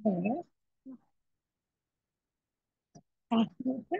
হ্যাঁ, তাহলে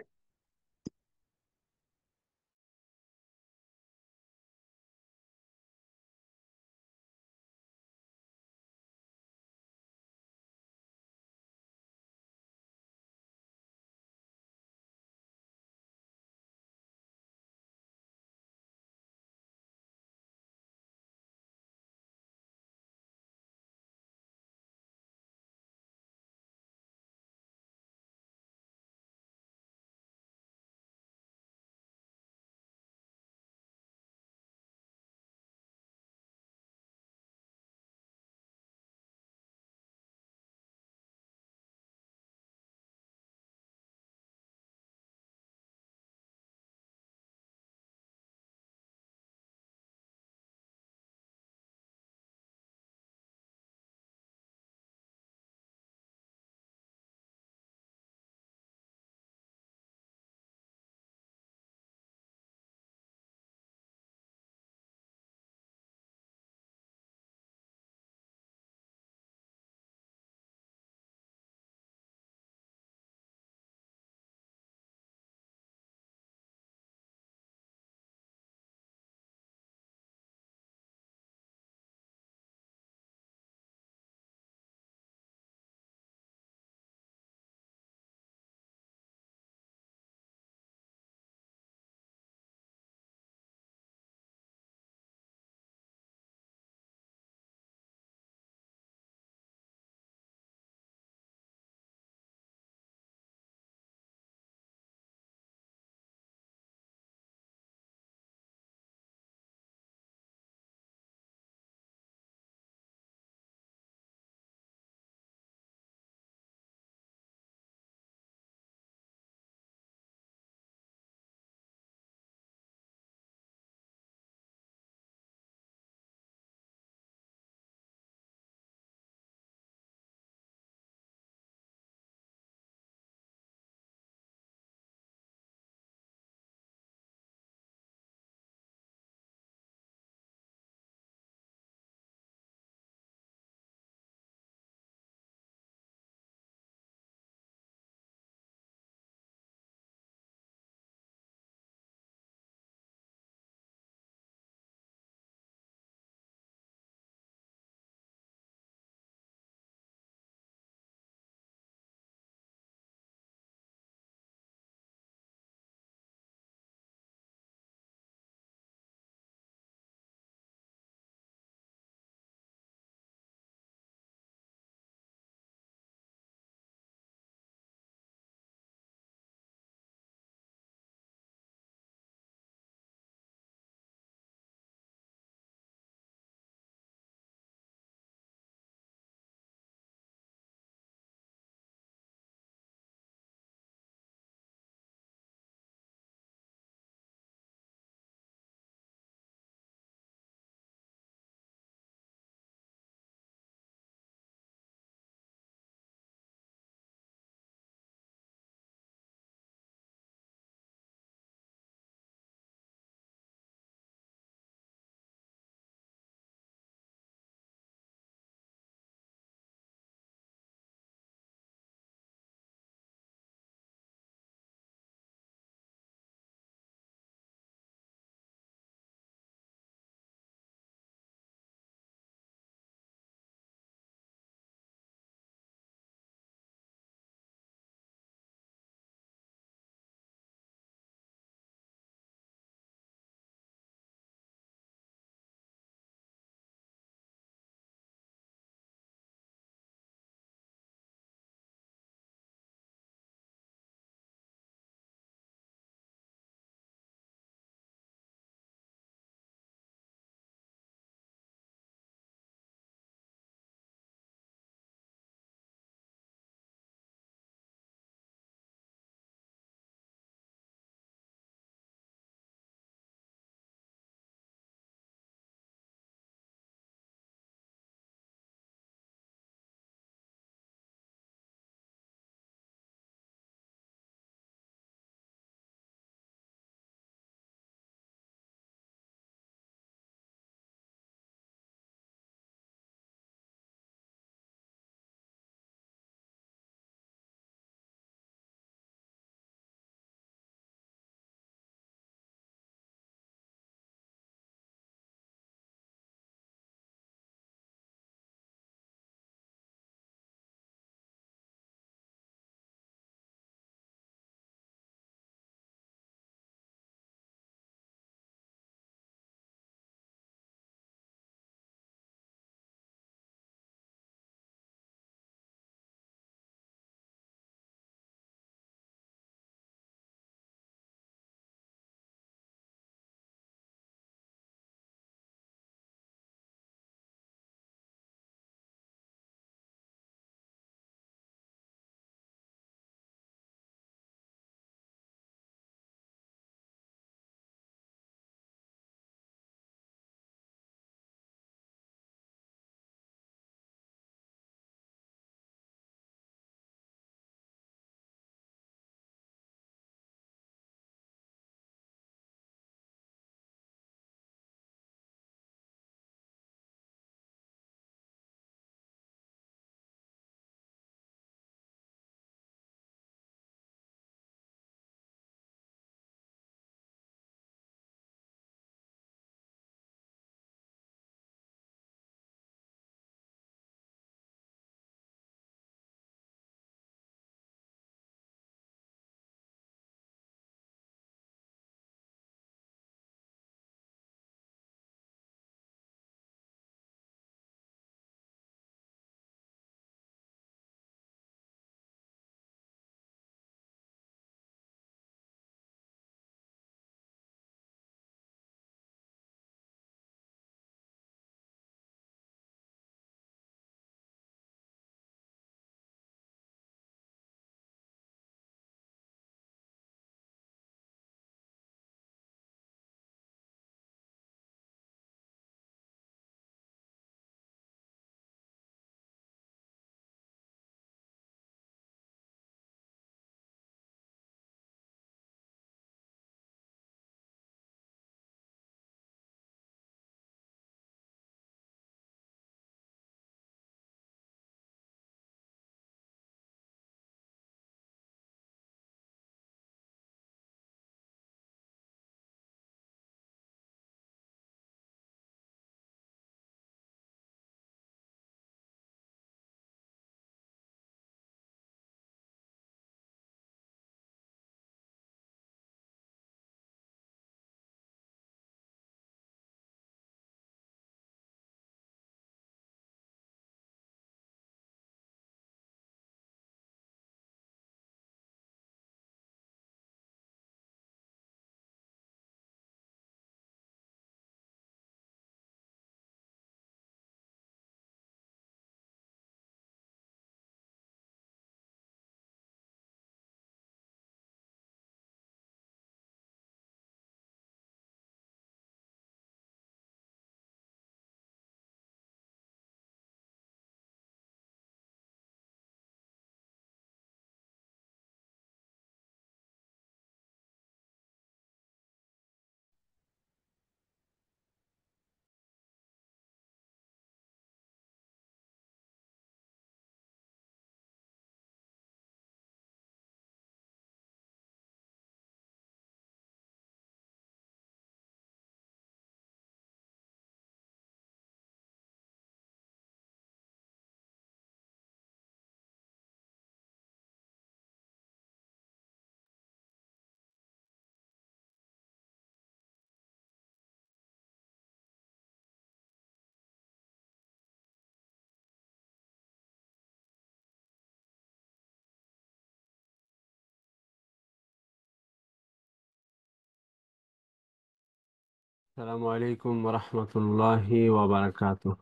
আসসালামু আলাইকুম রহমতুল্লাহি ওয়াবারাকাতুহ।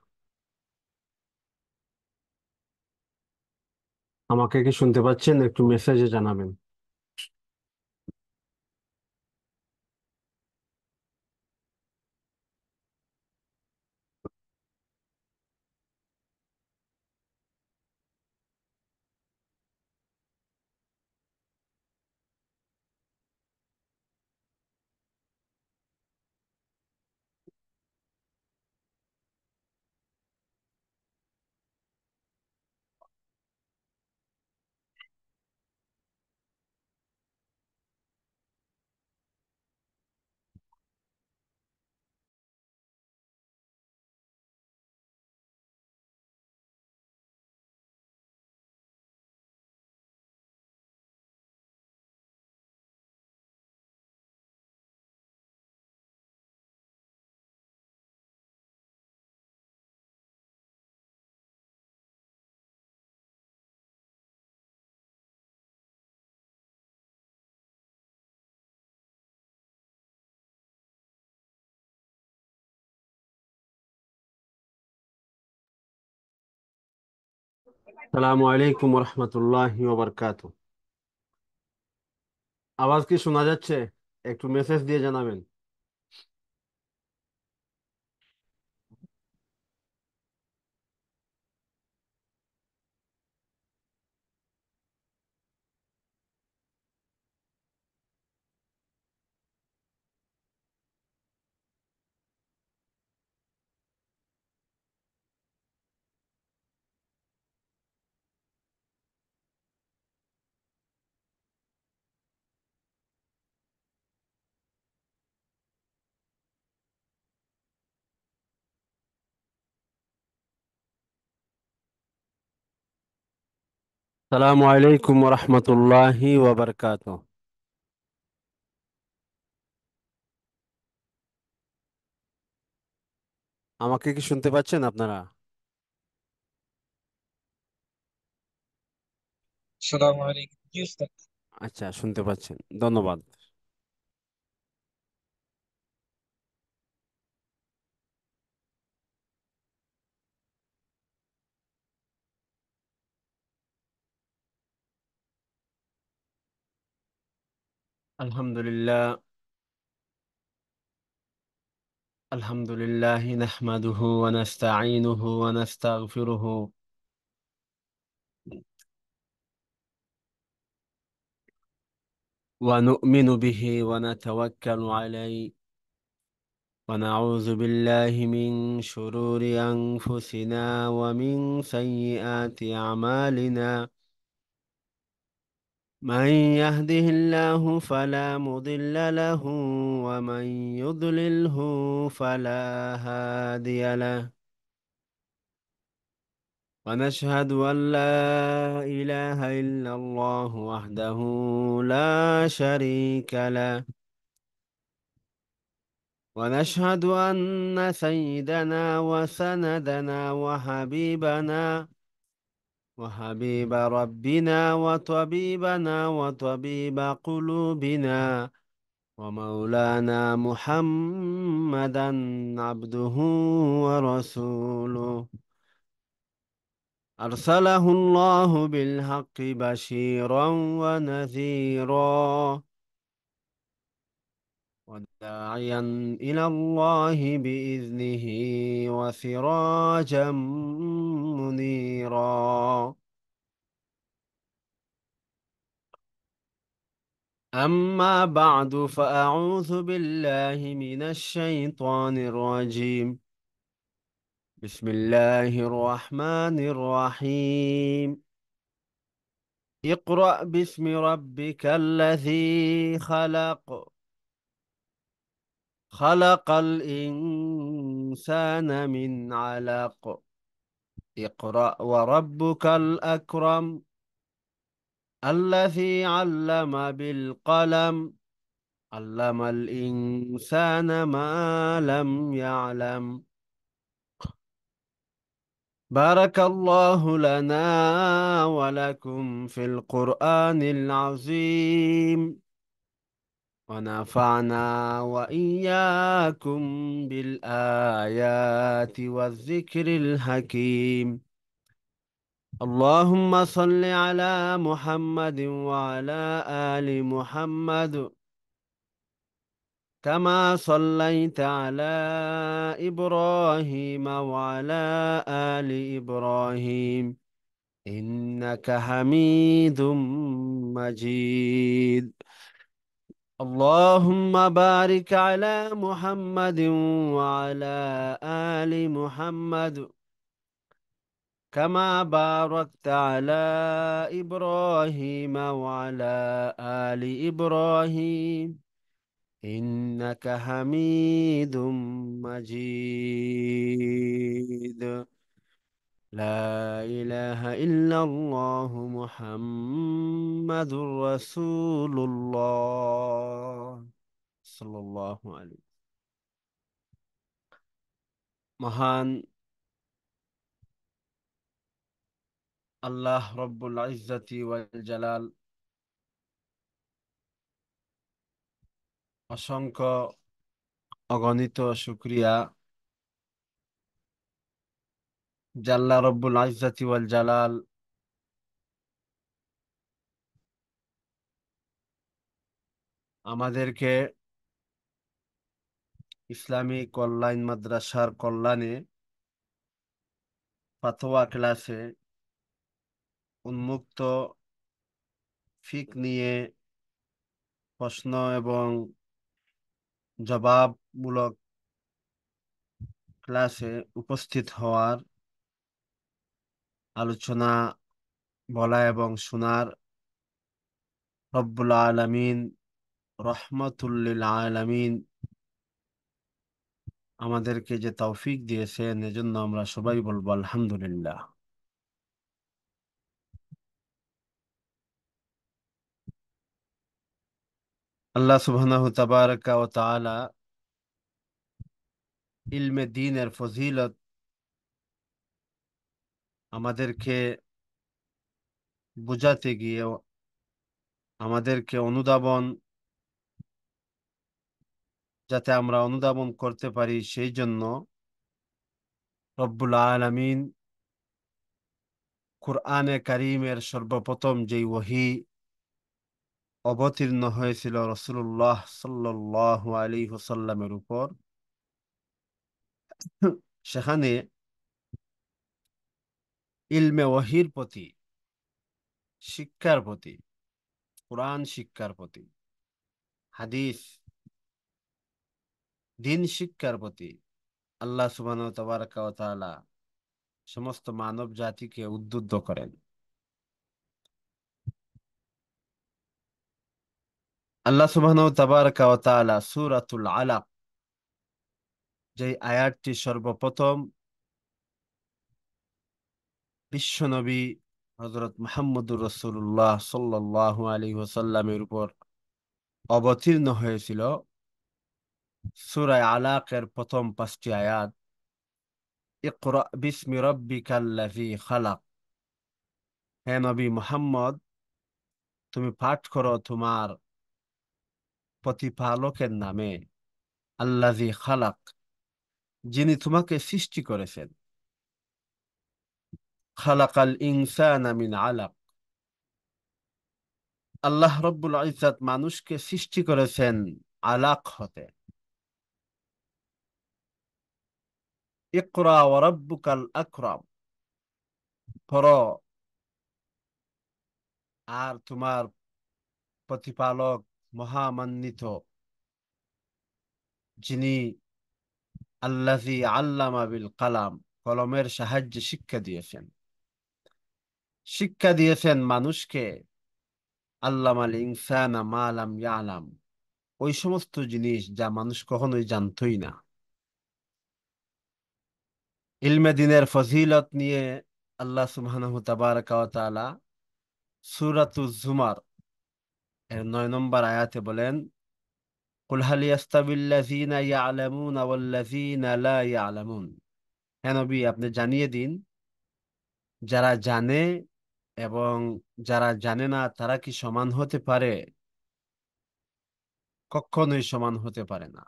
আমাকে কি শুনতে পাচ্ছেন? একটু মেসেজে জানাবেন। আসসালামু আলাইকুম রহমতুল্লাহি ওয়াবারাকাতুহ। আওয়াজ কি শোনা যাচ্ছে? একটু মেসেজ দিয়ে জানাবেন। আসসালামু আলাইকুম রহমতুল্লাহি ওয়াবারাকাতুহ। আমাকে কি শুনতে পাচ্ছেন আপনারা? السلام عليكم كيف আচ্ছা, শুনতে পাচ্ছেন, ধন্যবাদ। আলহামদুলিল্লাহ। আলহামদুলিল্লাহ নাহমাদুহু ওয়া নাস্তাঈনুহু ওয়া নাস্তাগফিরুহু ওয়া নু'মিনু বিহি ওয়া নাতাওয়াক্কালু আলাইহি ونعوذ بالله من شرور أنفسنا ومن سيئات أعمالنا. من يهده الله فلا مضل له ومن يضلله فلا هادي له. ونشهد أن لا إله إلا الله وحده لا شريك له. ونشهد أن سيدنا وسندنا وحبيب ربنا وطبيبنا وطبيب قلوبنا ومولانا محمدا عبده ورسوله. أرسله الله بالحق بشيرا ونذيرا وداعيا إلى الله بإذنه وسراجا منيرا. أما بعد فأعوذ بالله من الشيطان الرجيم. بسم الله الرحمن الرحيم. اقرأ باسم ربك الذي خلق. خلق الإنسان من علق. اقرأ وربك الأكرم الذي علم بالقلم. علم الإنسان ما لم يعلم. بارك الله لنا ولكم في القرآن العظيم ونفعنا وإياكم بالآيات والذكر الحكيم. اللهم صل على محمد وعلى آل محمد كما صليت على إبراهيم وعلى آل إبراهيم إنك حميد مجيد. اللهم بارك على محمد وعلى آل محمد كما باركت على إبراهيم وعلى آل إبراهيم إنك حميد مجيد. لا إله إلا الله محمد رسول الله সাল্লাল্লাহু আলাইহি। মহান আল্লাহ রব্বুল ইজ্জতি ওয়াল জালাল অসংখ্য অগণিত শুকরিয়া জাল্লা রব্বুল ইজ্জতি ওয়াল জালাল আমাদেরকে ইসলামিক অনলাইন মাদ্রাসার কল্যাণে ফাতোয়া ক্লাসে উন্মুক্ত ফিক নিয়ে প্রশ্ন এবং জবাবমূলক ক্লাসে উপস্থিত হওয়ার, আলোচনা বলা এবং শোনার রব্বুল আলামিন রহমতুল লিল আলামিন আমাদেরকে যে তৌফিক দিয়েছেন, এজন্য আমরা সবাই বলবো আলহামদুলিল্লাহ। আল্লাহ সুবহানাহু তাবারাকা ওয়া তাআলা ইলমে দ্বীনের ফজিলত আমাদেরকে বুঝাতে গিয়ে আমাদেরকে অনুধাবন, যাতে আমরা অনুধাবন করতে পারি, সেই জন্য রব্বুল আলামিন কুরআনে কারীমের সর্বপ্রথম যেই ওহী অবতীর্ণ হয়েছিল রাসূলুল্লাহ সাল্লাল্লাহু আলাইহি ওয়াসাল্লামের উপর, সেখানে ইলমে ওহীর প্রতি, শিক্ষার প্রতি, কোরআন শিক্ষার প্রতি, হাদিস দিন শিক্ষার প্রতি আল্লাহ সুবহানাহু ওয়া তাআলা সমস্ত মানব জাতিকে উদ্বুদ্ধ করেন। আল্লাহ সুবহানাহু ওয়া তাআলা সূরাতুল আলাক, যে আয়াতটি সর্বপ্রথম বিশ্বনবী হযরত মুহাম্মদুর রাসূলুল্লাহ সাল্লাল্লাহু আলাইহি ওয়াসাল্লামের উপর অবতীর্ণ হয়েছিল, সূরা আলাকের প্রথম 5টি আয়াত, ইকরা বিসমি রাব্বিকাল্লাযী খালাক। হে নবী মুহাম্মদ, তুমি পাঠ করো তোমার প্রতিপালকের নামে, আল্লাযী খালাক, যিনি তোমাকে সৃষ্টি করেছেন। খালাকাল ইনসানা মিন আলাক, আল্লাহ রব্বুল ইজ্জত মানুষকে সৃষ্টি করেছেন আলাক হতে। ইকরা ওয়া রাব্বুকাল আকরাম, পড়ো আর তোমার প্রতিপালক মহামান্বিত, যিনি আল্লাযী আল্লামা বিল কালাম, কলমের সাহায্যে শিক্ষা দিয়েছেন। শিক্ষা দিয়েছেন মানুষকে আল্লামাল ইনসানা মা লাম ইয়ালাম, ওই সমস্ত জিনিস যা মানুষ কখনোই জানতই না। ইলমে দ্বীনের ফজিলত নিয়ে আল্লাহ সুবহানাহু তাবারাকা ওয়া তাআলা সূরাতুজ জুমার এর 9 নম্বর আয়াতে বলেন, কুল হাল ইয়াস্তাবিল্লাযীনা ইয়ালামুনা ওয়াল্লাযীনা লা ইয়ালামুন। হে নবী, আপনি জানিয়ে দিন, যারা জানে এবং যারা জানে না তারা কি সমান হতে পারে? কখনোই সমান হতে পারে না।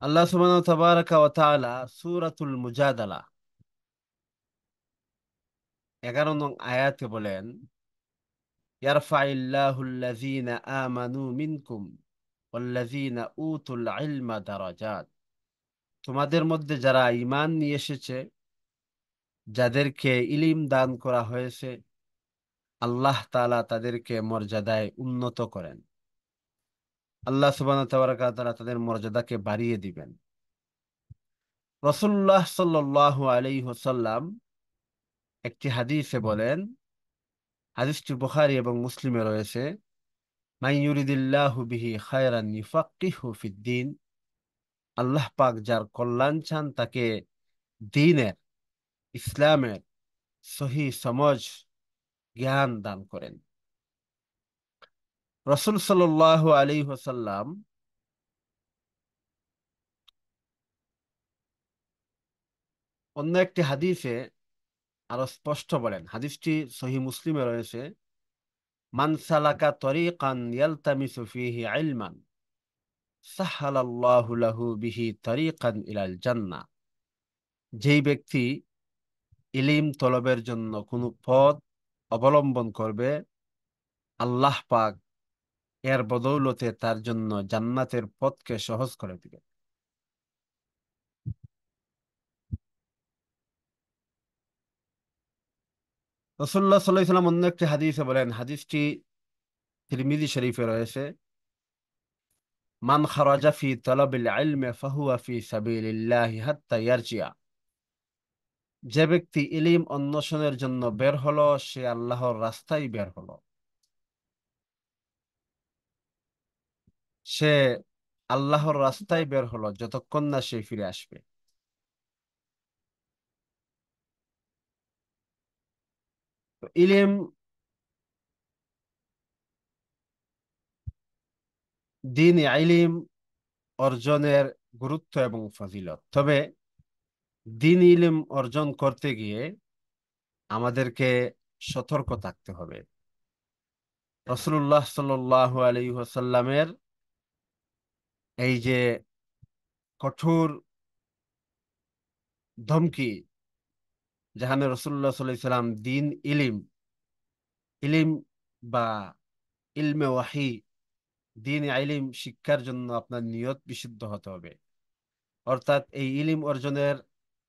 আল্লাহ সুবহানাহু তাবারাকা ওয়া তাআলা সূরাতুল মুজাদালা 11 নং আয়াতে বলেন, ইয়ারফাইল্লাহুল্লাযীনা আমানু মিনকুম ওয়াল্লাযীনা উতুল ইলমা দারাজাত। তোমাদের মধ্যে যারা ঈমান নিয়ে এসেছে, যাদেরকে ইলিম দান করা হয়েছে, আল্লাহ তাআলা তাদেরকে মর্যাদায় উন্নত করেন। আল্লাহ সুবহানাহু ওয়া তাআলা তাদের মর্যাদাকে বাড়িয়ে দিবেন। রাসূলুল্লাহ সাল্লাল্লাহু আলাইহি ওয়াসাল্লাম একটি হাদিসে বলেন, হাদিসটি বুখারী এবং মুসলিমে রয়েছে, মান ইউরিদিল্লাহু বিহি খায়রান ইউফাক্কিহু ফিদ্দীন। আল্লাহ পাক যার কল্যাণ চান তাকে দ্বীনের, ইসলামের সহি সমঝ, জ্ঞান দান করেন। রাসূল সাল্লাল্লাহু আলাইহি ওয়াসাল্লাম অন্য একটি হাদিসে আরো স্পষ্ট বলেন, হাদিসটি সহি মুসলিমে রয়েছে, মান সালাকা তরিকান ইয়ালতামিসু ফিহি ইলমান সাহহালাল্লাহু লাহু বিহি তরিকান ইলাল জান্নাহ। যেই ব্যক্তি ইলিম তলবের জন্য কোনো পথ অবলম্বন করবে, আল্লাহ পাক এর বদৌলতে তার জন্য জান্নাতের পথকে সহজ করে দিবে। রাসূলুল্লাহ সাল্লাল্লাহু আলাইহি ওয়াসাল্লাম অন্য একটি হাদিসে বলেন, হাদিসটি তিরমিজি শরীফে রয়েছে, মান খারাজা ফি তালাবিল ইলমি ফাহুয়া ফি সাবিলিল্লাহি হাত্তা ইয়ারজিয়া। যে ব্যক্তি ইলিম অন্বেষণের জন্য বের হলো, সে আল্লাহর রাস্তায় বের হলো। সে আল্লাহর রাস্তায় বের হলো যতক্ষণ না সে ফিরে আসবে। তো ইলিম, দ্বীনি ইলিম অর্জনের গুরুত্ব এবং ফজিলত। তবে দ্বীনি ইলিম অর্জন করতে গিয়ে আমাদেরকে সতর্ক থাকতে হবে। রাসূলুল্লাহ সাল্লাল্লাহু আলাইহি ওয়াসাল্লামের এই যে কঠোর ধমকি, যেখানে রাসূলুল্লাহ সাল্লাল্লাহু আলাইহি সাল্লাম দ্বীন ইলিম, ইলিম বা ইলমে ওয়াহি, দ্বীন ইলিম শিক্ষার জন্য আপনার নিয়ত বিশুদ্ধ হতে হবে। অর্থাৎ এই ইলিম অর্জনের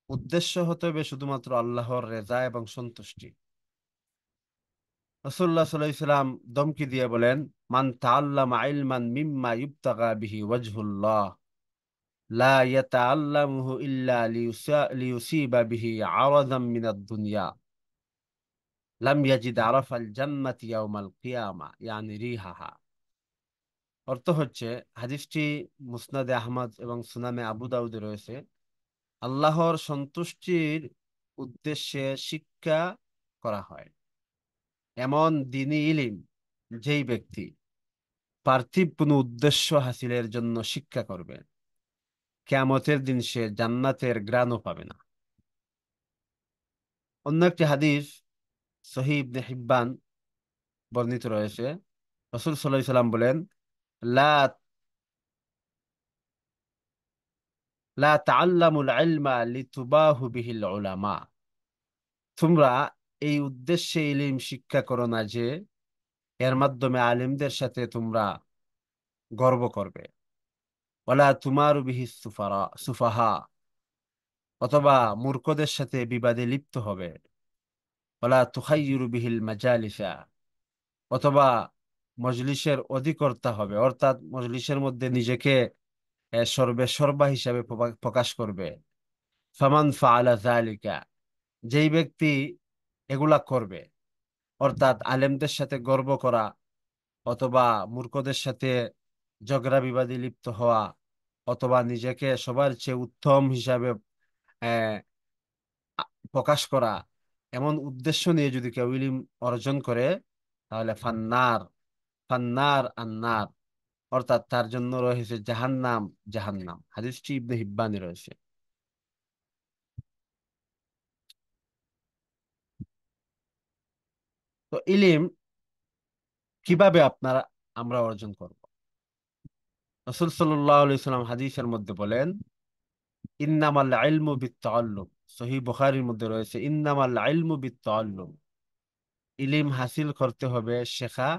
উদ্দেশ্য হতে হবে শুধুমাত্র আল্লাহর রেজা এবং সন্তুষ্টি। রাসূলুল্লাহ সাল্লাল্লাহু আলাইহি সাল্লাম ধমকি দিয়ে বলেন, মান তাআল্লামা ইলমান মিম্মা ইবতাগা বিহি ওয়াজহুল্লাহ লা ইয়াতাআল্লামুহু ইল্লা লিয়ুসিবা বিহি আরাদাম মিনাদ দুনিয়া লাম ইয়াজিদ আরাফাল জান্নাতি ইয়াউমাল কিয়ামা ইয়ানি রিহাহা। অর্থ হচ্ছে, হাদিসটি মুসনাদে আহমদ এবং সুনানে আবু দাউদে রয়েছে, আল্লাহর সন্তুষ্টির উদ্দেশ্যে শিক্ষা করা হয় এমন দ্বীনি ইলিম যেই ব্যক্তি পার্থিব কোনো উদ্দেশ্য হাসিলের জন্য শিক্ষা করবে, কিয়ামতের দিন সে জান্নাতের ঘ্রাণও পাবে না। অন্য একটি হাদিস সহিহ ইবনে হিব্বান বর্ণিত রয়েছে, রাসূল সাল্লাল্লাহু আলাইহি সাল্লাম বলেন, লা লা তাআল্লামুল ইলমা লিতুবাহু বিহিল উলামা। তোমরা এই উদ্দেশ্যে ইলম শিক্ষা করো না যে এর মাধ্যমে আলেমদের সাথে তোমরা গর্ব করবে। ওয়ালা তুমারু বিহি সুফাহা, অথবা মূর্খদের সাথে বিবাদে লিপ্ত হবে। ওয়ালা তুখাইয়িরু বিহিল মাজালিসা, অথবা মজলিসের অধিকর্তা হবে, অর্থাৎ মজলিসের মধ্যে নিজেকে সর্বে সর্বা হিসাবে প্রকাশ করবে। ফামান ফাআলা যালিকা, যেই ব্যক্তি এগুলা করবে, অর্থাৎ আলেমদের সাথে গর্ব করা অথবা মূর্খদের সাথে ঝগড়া বিবাদে লিপ্ত হওয়া অথবা নিজেকে সবার চেয়ে উত্তম হিসাবে আহ, প্রকাশ করা, এমন উদ্দেশ্য নিয়ে যদি কেউ ইলম অর্জন করে, তাহলে ফান্নার, ফান্নার আন্নার, অর্থাৎ তার জন্য রয়েছে জাহান্নাম, জাহান্নাম। হাদিসটি ইবনে হিব্বানে রয়েছে। তো ইলিম কিভাবে আমরা অর্জন করব? রাসূল সাল্লাল্লাহু আলাইহি সাল্লাম হাদিসের মধ্যে বলেন, ইন্নামাল ইলমু বিত্তাআল্লুম। সহিহ বুখারীর মধ্যে রয়েছে, ইন্নামাল ইলমু বিত্তাআল্লুম। ইলিম হাসিল করতে হবে শেখা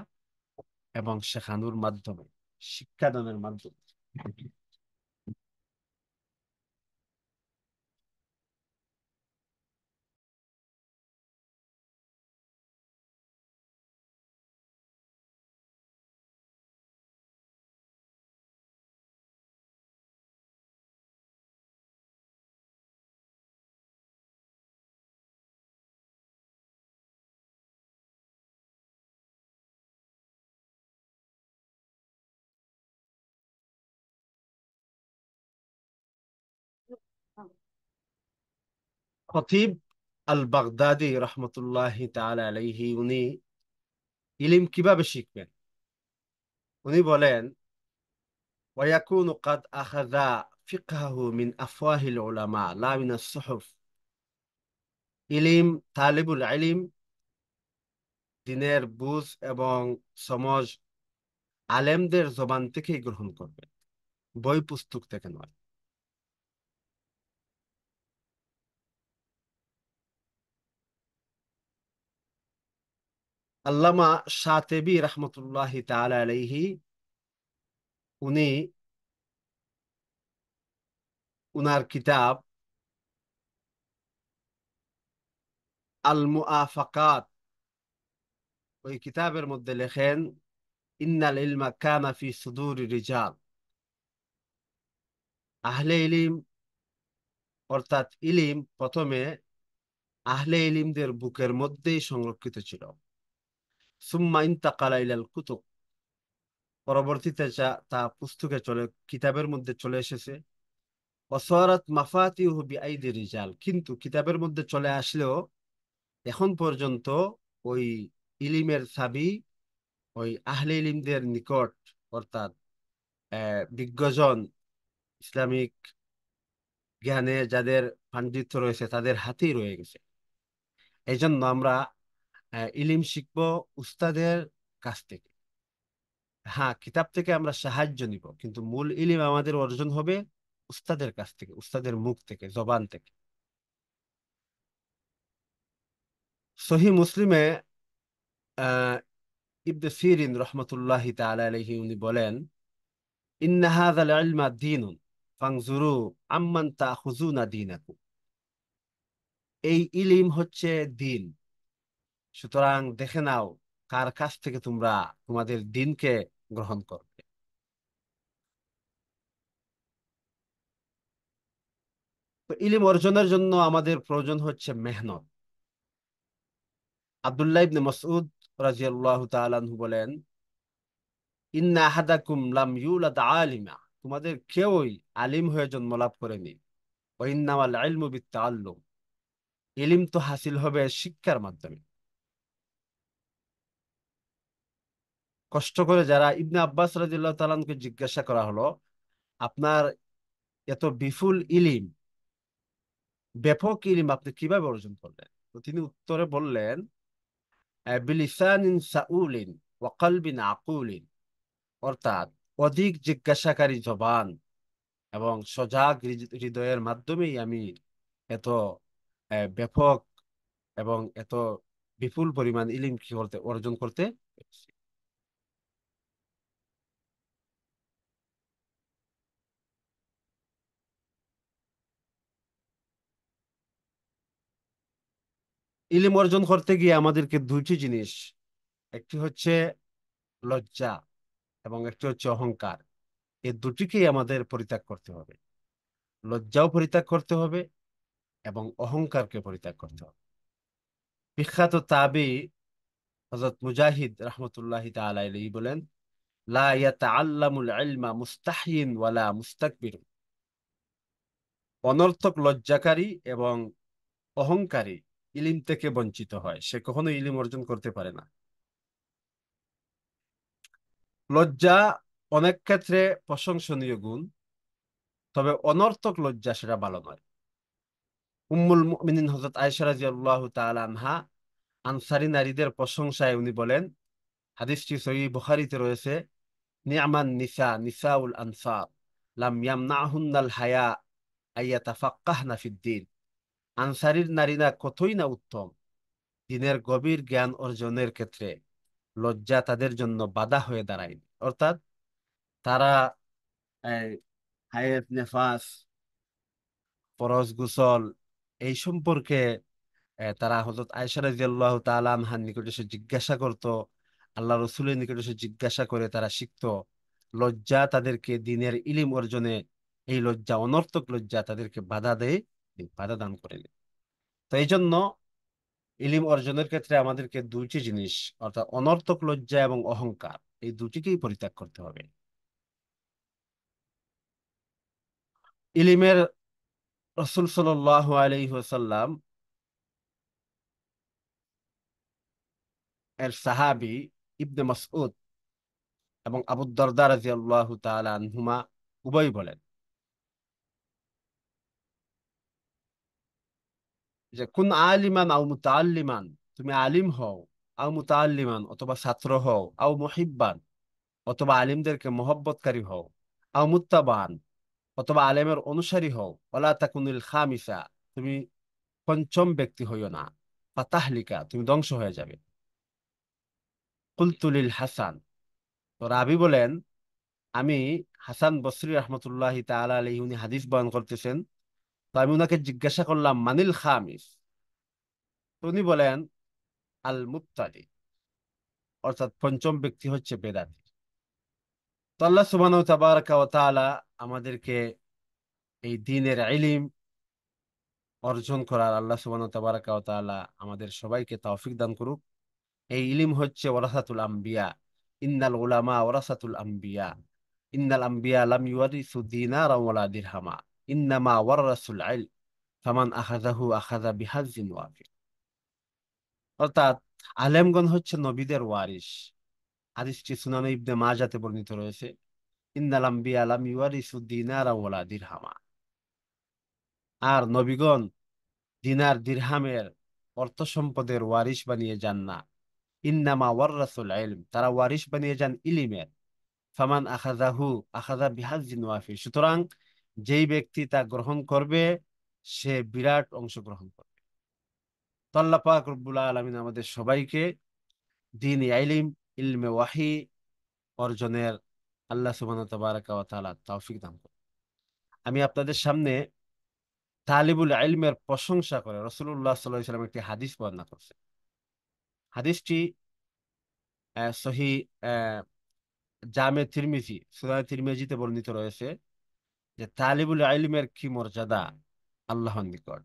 এবং শেখানোর মাধ্যমে, শিক্ষাদানের মাধ্যমে। খতিব আল বাগদাদি রহমতুল্লাহি তাআলা আলাইহি, উনি ইলিম কিভাবে শিখবেন, উনি বলেন, ওয়ায়াকুনু কাদ আখাযা ফিকহাহু মিন আফওয়াহিল উলামা লা মিনাস সুহুফ। ইলিম, তালিবুল ইলিম দিনের বুঝ এবং সমঝ আলেমদের জবান থেকেই গ্রহণ করবে, বই পুস্তক থেকে নয়। আল্লামা শাতিবী রহমতুল্লাহি তাআলা আলাইহি, উনি উনার কিতাব আল মুআফাকাত, ওই কিতাবের মধ্যে লেখেন, ইন্নাল ইলমা কানা ফি সুদুরি রিজাল। আহলে ইলিম, অর্থাৎ ইলিম প্রথমে আহলে ইলিমদের বুকের মধ্যেই সংরক্ষিত ছিল। সুম্মা ইন্তাকালা ইলাল কুতুব, পরবর্তীতে তা পুস্তকে চলে, কিতাবের মধ্যে চলে এসেছে। ওয়াসারাত মাফাতিহু বিআইদি রিজাল, কিন্তু কিতাবের মধ্যে চলে আসলেও এখন পর্যন্ত ওই ইলিমের চাবি ওই আহলে ইলিমদের নিকট, অর্থাৎ বিজ্ঞজন, ইসলামিক জ্ঞানে যাদের পাণ্ডিত্য রয়েছে তাদের হাতেই রয়ে গেছে। এই জন্য আমরা ইলিম শিখবো উস্তাদের কাছ থেকে। হ্যাঁ, কিতাব থেকে আমরা সাহায্য নিব, কিন্তু মূল ইলিম আমাদের অর্জন হবে উস্তাদের কাছ থেকে, উস্তাদের মুখ থেকে, জবান থেকে। সহি মুসলিমে আহ ইবনে সিরিন রহমতুল্লাহি তাআলা আলাইহি, উনি বলেন, ইন্না হাযাল ইলমা দীনুন ফানজুরু আম্মান তাখুযুনা দীনাকুম। এই ইলিম হচ্ছে দিন, সুতরাং দেখে নাও কার কাছ থেকে তোমরা তোমাদের দিনকে গ্রহণ করবে। তো ইলিম অর্জনের জন্য আমাদের প্রয়োজন হচ্ছে মেহনত। আব্দুল্লাহ ইবনে মাসউদ রাদিয়াল্লাহু তাআলা আনহু বলেন, ইন্না আহাদাকুম লাম ইউলাদ আলিমা, তোমাদের কেউই আলিম হয়ে জন্ম লাভ করেনি। ওয়া ইন্নামাল ইলমু বিত্তাআল্লুম, ইলিম তো হাসিল হবে শিক্ষার মাধ্যমে। কষ্ট করে যারা, ইবনে আব্বাস রাদিয়াল্লাহু তাআলা আনহুকে জিজ্ঞাসা করা হলো, আপনার এত বিপুল ইলিম, ব্যাপক ইলিম আপনি কিভাবে অর্জন করলেন? তো তিনি উত্তরে বললেন, বিলিসানিন সাউলিন ওয়া কলবিন আকুলিন, অর্থাৎ অধিক জিজ্ঞাসাকারী জবান এবং সজাগ হৃদয়ের মাধ্যমেই আমি এত ব্যাপক এবং এত বিপুল পরিমাণ ইলিম কি করতে অর্জন করতে পেরেছি। ইলিম অর্জন করতে গিয়ে আমাদেরকে দুইটি জিনিস, একটি হচ্ছে লজ্জা এবং একটি হচ্ছে অহংকার, এই দুটিকেই আমাদের পরিত্যাগ করতে হবে। লজ্জাও পরিত্যাগ করতে হবে এবং অহংকারকে পরিত্যাগ করতে হবে। বিখ্যাত তাবী হযরত মুজাহিদ রাহমাতুল্লাহি তাআলা আলাইহি বলেন, লা ইয়াতাআল্লামুল ইলমা মুস্তাহয়িন ওয়ালা মুস্তাকবির। অনর্থক লজ্জাকারী এবং অহংকারী ইলিম থেকে বঞ্চিত হয়, সে কখনো ইলিম অর্জন করতে পারে না। লজ্জা অনেক ক্ষেত্রে প্রশংসনীয় গুণ, তবে অনর্থক লজ্জা সেটা ভালো নয়। উম্মুল মুমিনিন হযরত আয়েশা রাদিয়াল্লাহু তাআলা আনহা আনসারী নারীদের প্রশংসায় উনি বলেন, হাদিসটি সহিহ বুখারীতে রয়েছে, নি'মান নিসা নিসাউল আনসার লাম ইয়ামনাহুন্নাল হায়া আইয়াতাফাক্কাহনা ফিদ্দিন। আনসারীর নারীরা কতই না উত্তম, দিনের গভীর জ্ঞান অর্জনের ক্ষেত্রে লজ্জা তাদের জন্য বাধা হয়ে দাঁড়ায়। অর্থাৎ তারা এই, হায়েজ নেফাস, ফরজ গোসল এই সম্পর্কে তারা হযরত আয়েশা রাদিয়াল্লাহু তাআলা আনহার নিকট এসে জিজ্ঞাসা করত, আল্লাহ রসুলের নিকট এসে জিজ্ঞাসা করে তারা শিখতো। লজ্জা তাদেরকে দিনের ইলিম অর্জনে, এই লজ্জা অনর্থক লজ্জা তাদেরকে বাধা দেয়, বাধা দান করে। তো এই জন্য ইলিম অর্জনের ক্ষেত্রে আমাদেরকে দুইটি জিনিস, অর্থাৎ অনর্থক লজ্জা এবং অহংকার, এই দুটিকেই পরিত্যাগ করতে হবে। ইলিমের রাসূল সাল্লাল্লাহু আলাইহি ওয়াসাল্লাম এর সাহাবী ইবনে মাসউদ এবং আবু দারদা রাদিয়াল্লাহু তাআলা আনহুমা উভয় বলেন যে কুন আলিমান আও মুতাআল্লিমান, তুমি আলিম হও, আও মুতাআল্লিমান অথবা ছাত্র হও, আও মুহিব্বান অথবা আলিমদেরকে মহব্বতকারী হও, আও মুত্তাবান অথবা আলেমের অনুসারী হও, ওয়ালা তাকুনিল খামিসা, তুমি পঞ্চম ব্যক্তি হইও না, ফাতাহলিকা, তুমি ধ্বংস হয়ে যাবে। কুলতু লিল হাসান, তো রাবি বলেন, আমি হাসান বসরি রহমতুল্লাহি তাআলা আলাইহি, উনি হাদিস বয়ান করতেছেন, তো আমি উনাকে জিজ্ঞাসা করলাম মানিল খামিস, তো উনি বলেন আল মুবতাদি, অর্থাৎ পঞ্চম ব্যক্তি হচ্ছে বেদাতি। তো আল্লাহ সুবহানাহু ওয়া তাবারাকা ওয়া তাআলা আমাদেরকে এই দ্বীনের ইলম অর্জন করার, আল্লাহ সুবহানাহু ওয়া তাবারাকা ওয়া তাআলা আমাদের সবাইকে তৌফিক দান করুক। এই ইলম হচ্ছে ওয়ারাসাতুল আম্বিয়া, ইন্নাল উলামা ওয়ারাসাতুল আম্বিয়া, ইন্নাল আম্বিয়া লাম ইউরিসু দিনারা ওয়ালা দিরহামা, ইন্নামা ওয়ারাসুল ইলম ফামান আখাযাহু আখাযা বিহাজ্জিন ওয়াফির। অর্থাৎ আলেমগণ হচ্ছে নবীদের ওয়ারিস। হাদিসটি সুনানে ইবনে মাজাতে বর্ণিত রয়েছে, ইন্নাল আম্বিয়া লাম ইউরিসু দিনারা ওয়ালা দিরহামা। আর নবীগণ দিনার দিরহামের অর্থ সম্পদের ওয়ারিশ বানিয়ে যান না। ইন্নামা ওয়ারাসুল ইলম, তারা ওয়ারিশ বানিয়ে যান ইলিমের। ফামান আখাযাহু আখাযা বিহাজ্জিন ওয়াফির, সুতরাং যেই ব্যক্তি তা গ্রহণ করবে সে বিরাট অংশ গ্রহণ করবে। তো আল্লাহ পাক রব্বুল আলামিন আমাদের সবাইকে দ্বীন ইলম, ইলমে ওয়াহি অর্জনের আল্লাহ সুবহানাহু ওয়া তাবারাকা ওয়া তাআলা তৌফিক দান করুন। আমি আপনাদের সামনে তালিবুল ইলমের প্রশংসা করে রাসূলুল্লাহ সাল্লাল্লাহু আলাইহি ওয়াসাল্লাম একটি হাদিস বর্ণনা করছেন। হাদিসটি সহিহ জামে তিরমিজি, সুনান তিরমিজিতে বর্ণিত রয়েছে যে তালিবুল ইলমের কি মর্যাদা আল্লাহর নিকট।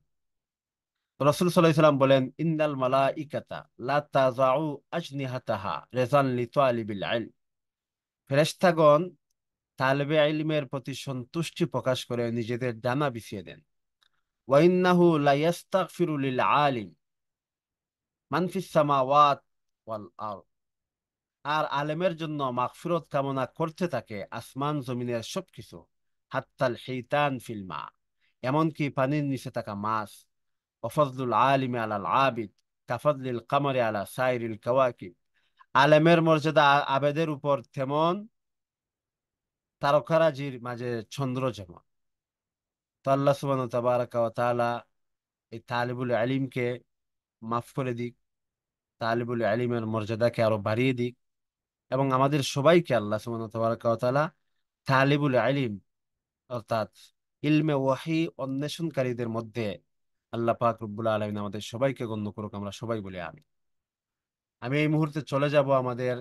রাসূল সাল্লাল্লাহু আলাইহি ওয়াসাল্লাম বলেন, ইন্নাল মালাইকাতা লা তাযাউ আজনিহাতাহা রিযান লিতালিবিল ইলম, ফেরেশতাগণ তালিবে ইলমের প্রতি সন্তুষ্টি প্রকাশ করে নিজেদের ডানা বিছিয়ে দেন। ওয়া ইন্নাহু লা ইস্তাগফিরু লিল আলিম মান ফিস সামাওয়াত ওয়াল আরদ, আর আলেমের জন্য মাগফিরত কামনা করতে থাকে আসমান জমিনের সবকিছু। হাত্তাল হিতান ফিল মা, এমনকি পানির নিচে থাকা মাছ। ওয়াফজলুল আলিমি আলাল আবিদ কাফজলিল কামারি আলা সাইরিল কাওয়াকিব, আলেমের মর্যাদা আবেদের উপর তেমন তারকারাজির মাঝে চন্দ্র যেমন। তো আল্লাহ সুবহানাহু ওয়া তাবারাকা ওয়া তাআলা এই তালিবুল ইলমকে মাফ করে দিক, তালিবুল ইলমের মর্যাদাকে আরো বাড়িয়ে দিক, এবং আমাদের সবাইকে আল্লাহ সুবহানাহু ওয়া তাবারাকা ওয়া তাআলা তালিবুল ইলম, অর্থাৎ ইলমে ওয়াহি অন্বেষণকারীদের মধ্যে আল্লাহ পাক রব্বুল আলামিন আমাদের সবাইকে গণ্য করুক, আমরা সবাই বলি আমি। আমি এই মুহূর্তে চলে যাব আমাদের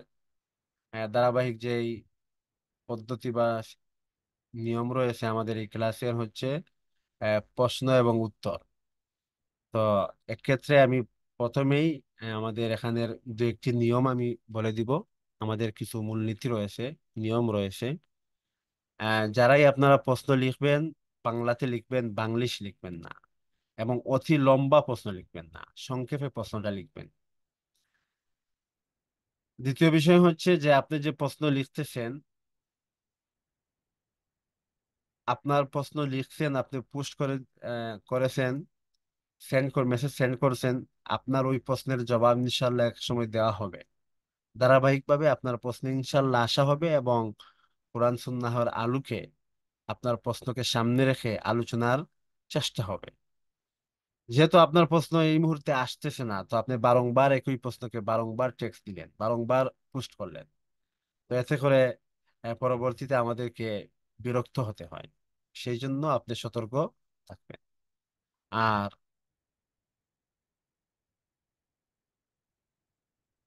ধারাবাহিক যেই পদ্ধতি বা নিয়ম রয়েছে আমাদের এই ক্লাসের, হচ্ছে প্রশ্ন এবং উত্তর। তো এক্ষেত্রে আমি প্রথমেই আমাদের এখানের দু একটি নিয়ম আমি বলে দিব। আমাদের কিছু মূলনীতি রয়েছে, নিয়ম রয়েছে। যারাই আপনারা প্রশ্ন লিখবেন, বাংলাতে লিখবেন, বাংলিশ লিখবেন না, এবং অতি লম্বা প্রশ্ন লিখবেন না, সংক্ষেপে প্রশ্নটা লিখবেন। দ্বিতীয় বিষয় হচ্ছে যে আপনি যে প্রশ্ন লিখতেছেন, আপনার প্রশ্ন লিখছেন, আপনি পোস্ট করে করেছেন, মেসেজ সেন্ড করছেন, আপনার ওই প্রশ্নের জবাব ইনশাল্লাহ এক সময় দেওয়া হবে। ধারাবাহিকভাবে আপনার প্রশ্ন ইনশাল্লাহ আসা হবে, এবং কোরআন সুন্নাহর আলোকে আপনার প্রশ্নকে সামনে রেখে আলোচনার চেষ্টা হবে। যেহেতু আপনার প্রশ্ন এই মুহূর্তে আসতেছে না, তো আপনি বারংবার একই প্রশ্নকে বারংবার টেক্সট দিলেন, বারংবার পোস্ট করলেন, তো এতে করে পরবর্তীতে আমাদেরকে বিরক্ত হতে হয়। সেই জন্য আপনি সতর্ক থাকবেন। আর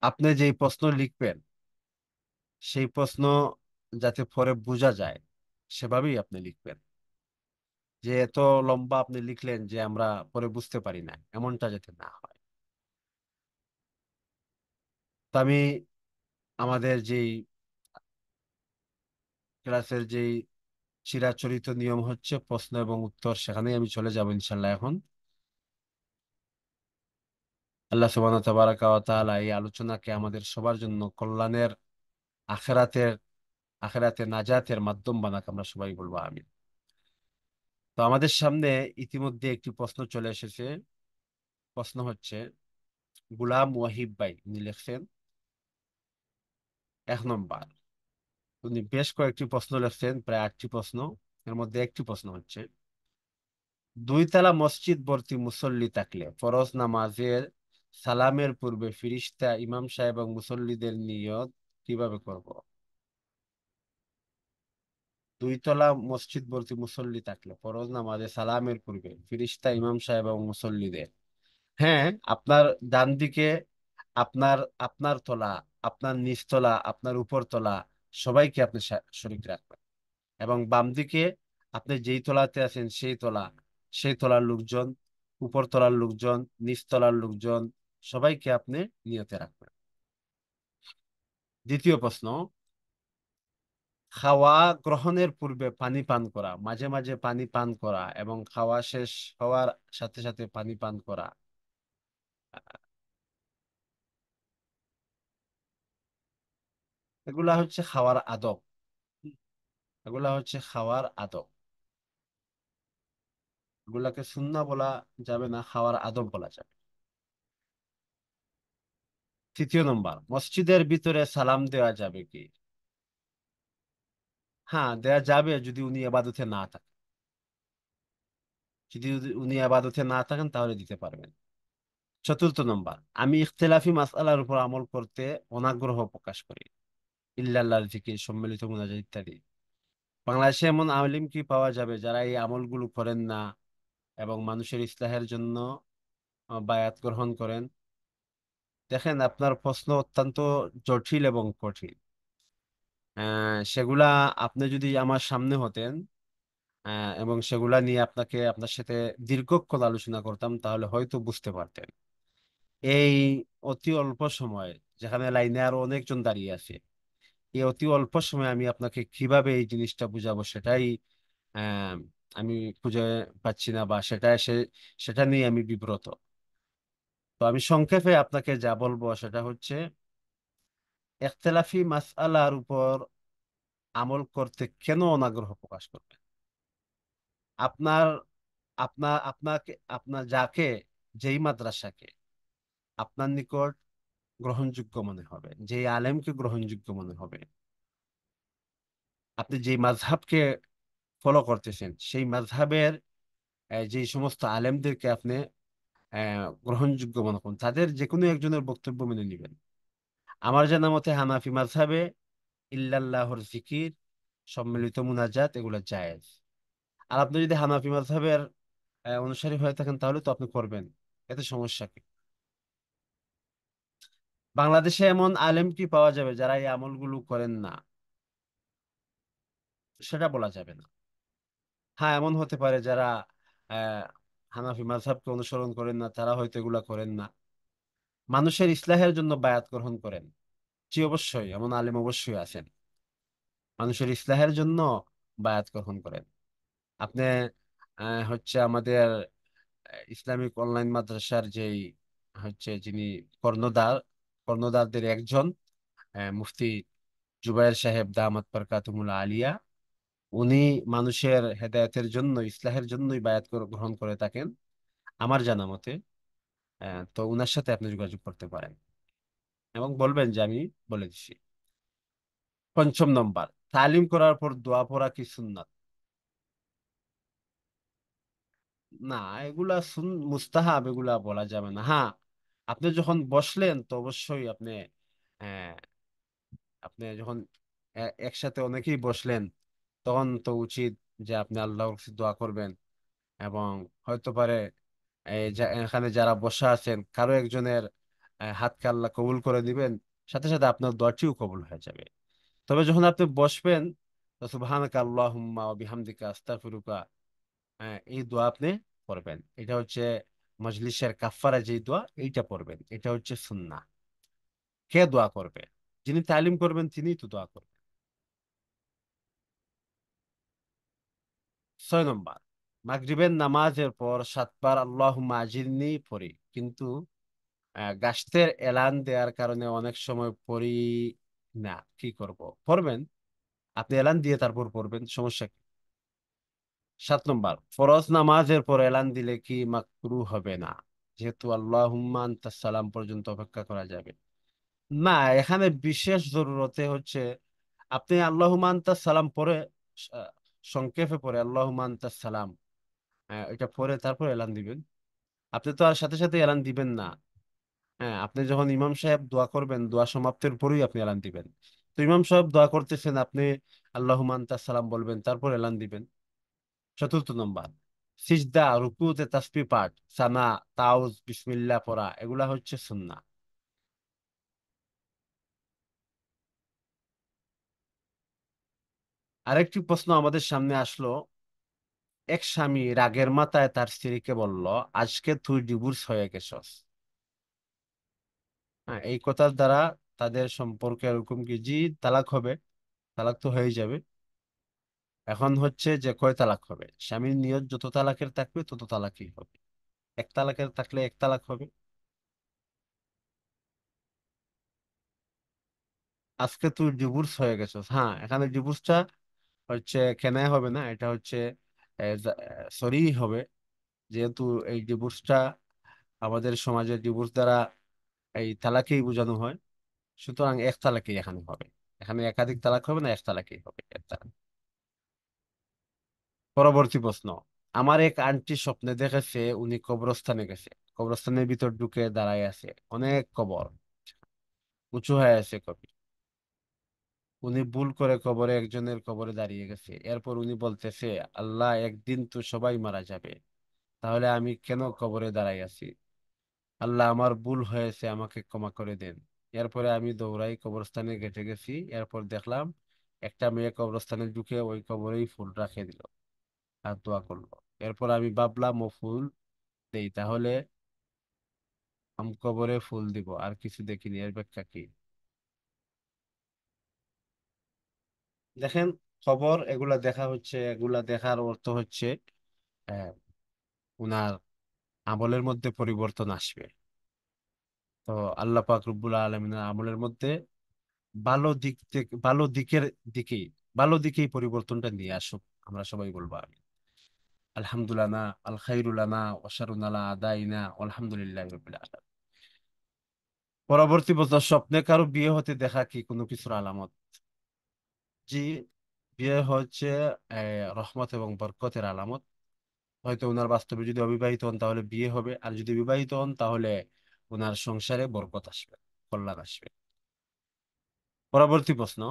আপনি যেই প্রশ্ন লিখবেন, সেই প্রশ্ন যাতে পরে বোঝা যায় সেভাবেই আপনি লিখবেন। যে এত লম্বা আপনি লিখলেন যে আমরা পরে বুঝতে পারি না, এমনটা যাতে না হয়। তো আমি আমাদের যেই ক্লাসের যেই চিরাচরিত নিয়ম হচ্ছে প্রশ্ন এবং উত্তর, সেখানেই আমি চলে যাব ইনশাল্লাহ এখন। আল্লাহ সুবহানাহু ওয়া তাবারাকা ওয়া তাআলা এই আলোচনাকে আমাদের সবার জন্য কল্যাণের, আখেরাতের আখেরাতে নাজাতের মাধ্যম বানাক, আমরা সবাই বলবো আমিন। তো আমাদের সামনে ইতিমধ্যে একটি প্রশ্ন চলে এসেছে। প্রশ্ন হচ্ছে, গুলাম ওয়াহিব ভাই উনি লিখছেন 1 নম্বর। উনি বেশ কয়েকটি প্রশ্ন লিখছেন, প্রায় 8টি প্রশ্ন। এর মধ্যে একটি প্রশ্ন হচ্ছে, 2 তলা মসজিদ ভর্তি মুসল্লি থাকলে ফরজ নামাজের সালামের পূর্বে ফিরিস্তা ইমাম সাহেব এবং মুসল্লিদের নিয়ত কিভাবে করব? 2 তলা মসজিদ ভর্তি মুসল্লি থাকলে ফরজ নামাজে সালামের পূর্বে ফিরিস্তা ইমাম সাহেব এবং মুসল্লিদের, হ্যাঁ, আপনার ডান দিকে আপনার আপনার তলা, আপনার নিচতলা, আপনার উপর তলা, সবাইকে আপনি শরীক রাখবেন। এবং বাম দিকে আপনি যেই তলাতে আছেন সেই তলার লোকজন, উপর তলার লোকজন, নিচ তলার লোকজন, সবাইকে আপনি নিয়তে রাখবেন। দ্বিতীয় প্রশ্ন, খাওয়া গ্রহণের পূর্বে পানি পান করা, মাঝে মাঝে পানি পান করা এবং খাওয়া শেষ হওয়ার সাথে সাথে পানি পান করা, এগুলা হচ্ছে খাওয়ার আদব। এগুলা হচ্ছে খাওয়ার আদব। এগুলাকে সুন্নাহ বলা যাবে না, খাওয়ার আদব বলা যাবে। 3 নম্বর, মসজিদের ভিতরে সালাম দেওয়া যাবে কি? হ্যাঁ, দেওয়া যাবে যদি উনি ইবাদতে না থাকেন। যদি উনি ইবাদতে না থাকেন তাহলে দিতে পারবেন। 4 নম্বর, আমি ইখতিলাফি মাসআলার উপর আমল করতে অনাগ্রহ প্রকাশ করি, ইল্লাল্লাহর জিকির, সম্মিলিত মুনাজাত ইত্যাদি। বাংলাদেশে এমন আলিম কি পাওয়া যাবে যারা এই আমলগুলো করেন না এবং মানুষের ইসলাহের জন্য বায়াত গ্রহণ করেন? দেখেন, আপনার প্রশ্ন অত্যন্ত জটিল এবং কঠিন। সেগুলা আপনি যদি আমার সামনে হতেন, এবং সেগুলা নিয়ে আপনার সাথে দীর্ঘক্ষণ আলোচনা করতাম, তাহলে হয়তো বুঝতে পারতেন। এই অতি অল্প সময়, যেখানে লাইনে আরো অনেকজন দাঁড়িয়ে আছে, এই অতি অল্প সময় আমি আপনাকে কিভাবে এই জিনিসটা বুঝাবো, সেটাই আহ, আমি খুঁজে পাচ্ছি না, বা সেটা নিয়ে আমি বিব্রত। তো আমি সংক্ষেপে আপনাকে যা বলবো সেটা হচ্ছে, ইখতিলাফি মাসআলার উপর আমল করতে কেন অনাগ্রহ প্রকাশ করবেন? আপনার আপনাকে আপনার যাকে, যেই মাদ্রাসাকে আপনার নিকট গ্রহণযোগ্য মনে হবে, যেই আলেমকে গ্রহণযোগ্য মনে হবে, আপনি যেই মাযহাবকে ফলো করতেছেন, সেই মাযহাবের যে সমস্ত আলেমদেরকে আপনি গ্রহণযোগ্য মনে করেন, তাদের যে কোনো একজনের বক্তব্য মেনে নেবেন। আমার জানা মতে হানাফি মাযহাবে ইল্লাল্লাহর জিকির, সম্মিলিত মুনাজাত, এগুলো জায়েজ। আর আপনি যদি হানাফি মাযহাবের অনুসারী হয়ে থাকেন, তাহলে তো আপনি করবেন, এতে সমস্যা কি? বাংলাদেশে এমন আলেম কি পাওয়া যাবে যারা এই আমলগুলো করেন না? সেটা বলা যাবে না। হ্যাঁ, এমন হতে পারে যারা আহ হানাফি মাযহাবকে অনুসরণ করেন না, তারা হয়তো এগুলা করেন না, মানুষের ইসলাহের জন্য বায়াত গ্রহণ করেন। জি, অবশ্যই এমন আলেম অবশ্যই আছেন, মানুষের ইসলাহের জন্য বায়াত গ্রহণ করেন। আপনি হচ্ছে আমাদের ইসলামিক অনলাইন মাদ্রাসার যেই হচ্ছে যিনি কর্ণধার, কর্ণধারদের একজন, মুফতি জুবায়ের সাহেব দামাত বরকাতুহুল আলিয়া, উনি মানুষের হেদায়েতের জন্য, ইসলাহের জন্যই বায়াত গ্রহণ করে থাকেন আমার জানা মতে। তো উনার সাথে আপনি যোগাযোগ করতে পারেন। এবং বলবেন যে আমি বলে দিছি। পঞ্চম নম্বর, তালিম করার পর দোয়া পড়া কি সুন্নাত? না, এগুলা মুস্তাহাব, এগুলা বলা যাবে না। হ্যাঁ, আপনি যখন বসলেন তো অবশ্যই আপনি আহ, আপনি যখন একসাথে অনেকেই বসলেন, তখন তো উচিত যে আপনি আল্লাহর কাছে দোয়া করবেন। এবং হয়তো পারে এখানে যারা বসা আছেন কারো একজনের হাতকে আল্লাহ কবুল করে দিবেন, সাথে সাথে আপনার দোয়াটিও কবুল হয়ে যাবে। তবে যখন আপনি বসবেন, তো সুবহানাকা আল্লাহুম্মা ওয়া বিহামদিকা আস্তাগফিরুকা, এই দোয়া আপনি পড়বেন। এটা হচ্ছে মজলিসের কাফারা, যে দোয়া এইটা পড়বেন, এটা হচ্ছে সুন্নাহ। কে দোয়া করবে? যিনি তালিম করবেন তিনিই তো দোয়া করবেন। 6 নম্বর, মাগরিবের নামাজের পর 7 বার আল্লাহুম্মা আজিরনি পড়ি, কিন্তু গাছতের এলান দেওয়ার কারণে অনেক সময় পড়ি না, কি করব? পড়বেন, আপনি এলান দিয়ে তারপর পড়বেন, সমস্যা কি? 7 নম্বর, ফরজ নামাজের পর এলান দিলে কি মাকরু হবে না, যেহেতু আল্লাহুম্মা আনতাস সালাম পর্যন্ত অপেক্ষা করা যাবে? না, এখানে বিশেষ জরুরতে হচ্ছে আপনি আল্লাহুম্মা আনতাস সালাম পরে আহ, সংক্ষেপে পরে আল্লাহুম্মা আনতাস সালাম, এটা পরে তারপর এলান দিবেন। আপনি তো আর সাথে সাথে এলান দিবেন না। হ্যাঁ, আপনি যখন ইমাম সাহেব দোয়া করবেন, দোয়া সমাপ্তির পরেই আপনি এলান দিবেন। তো ইমাম সাহেব দোয়া করতেছেন, আপনি আল্লাহুম্মা আনতাস সালাম বলবেন, তারপর এলান দিবেন। 4 নম্বর, সিজদা রুকুতে তাসবিহ পাঠ, সানা, তাউজ, বিসমিল্লাহ পড়া, এগুলা হচ্ছে সুন্নাহ। আরেকটি প্রশ্ন আমাদের সামনে আসলো। এক স্বামী রাগের মাথায় তার স্ত্রীকে বলল, আজকে তুই ডিভোর্স হয়ে গেছস। হ্যাঁ, এই কথার দ্বারা তাদের সম্পর্কে এরকম কি? জি, তালাক হবে। তালাক তো হয়ে যাবে। এখন হচ্ছে যে কয় তালাক হবে, স্বামীর নিয়ত যত তালাকের থাকবে তত তালাকই হবে। এক তালাকের থাকলে এক তালাক হবে। আজকে তুই ডিভোর্স হয়ে গেছস, হ্যাঁ, এখানে ডিভোর্সটা হচ্ছে কেনায় হবে না, এটা হচ্ছে সরি হবে। যেহেতু এই ডিভোর্সটা আমাদের সমাজে ডিভোর্স দ্বারা এই তালাকেই বোঝানো হয়, সুতরাং এক তালাকই এখানে হবে। এখানে একাধিক তালাক হবে না, এক তালাকই হবে, এক তালাক। পরবর্তী প্রশ্ন, আমার এক আন্টি স্বপ্নে দেখেছে উনি কবরস্থানে গেছে। কবরস্থানের ভিতর ঢুকে দাঁড়ায় আছে, অনেক কবর, উঁচু হয়ে আছে কবর। উনি ভুল করে কবরে একজনের কবরে দাঁড়িয়ে গেছে। এরপর উনি বলতেছে, আল্লাহ, একদিন তো সবাই মারা যাবে, তাহলে আমি কেন কবরে দাঁড়াই আছি? আল্লাহ, আমার ভুল হয়েছে, আমাকে ক্ষমা করে দেন। এরপরে আমি দৌড়াই কবরস্থানে গেটে গেছি। এরপর দেখলাম একটা মেয়ে কবরস্থানে ঢুকে ওই কবরেই ফুল রাখে দিল আর দোয়া করলো। এরপর আমি ভাবলাম ও ফুল দেই, তাহলে আমি কবরে ফুল দিব, আর কিছু দেখিনি। এর ব্যাখ্যা কি? দেখেন, খবর এগুলা দেখা হচ্ছে, এগুলা দেখার অর্থ হচ্ছে আহ, উনার আমলের মধ্যে পরিবর্তন আসবে। তো আল্লাহ পাক রব্বুল আলামিনের আমলের মধ্যে ভালো দিক থেকে, দিকেই ভালো দিকেই পরিবর্তনটা নিয়ে আসুক, আমরা সবাই বলবো আমি। আলহামদুলিল্লাহ, আল খাইরুলানা ওয়াশারুনালা আদাইনা আলহামদুলিল্লাহ রাব্বিল আলামিন। পরবর্তী প্রশ্ন, স্বপ্নে কারো বিয়ে হতে দেখা কি কোনো কিছুর আলামত? জি, বিয়ে হচ্ছে রহমত এবং বরকতের আলামত। হয়তো ওনার বাস্তবে যদি অবিবাহিত হন তাহলে বিয়ে হবে, আর যদি বিবাহিত হন তাহলে ওনার সংসারে বরকত আসবে, কল্যাণ আসবে। পরবর্তী প্রশ্ন,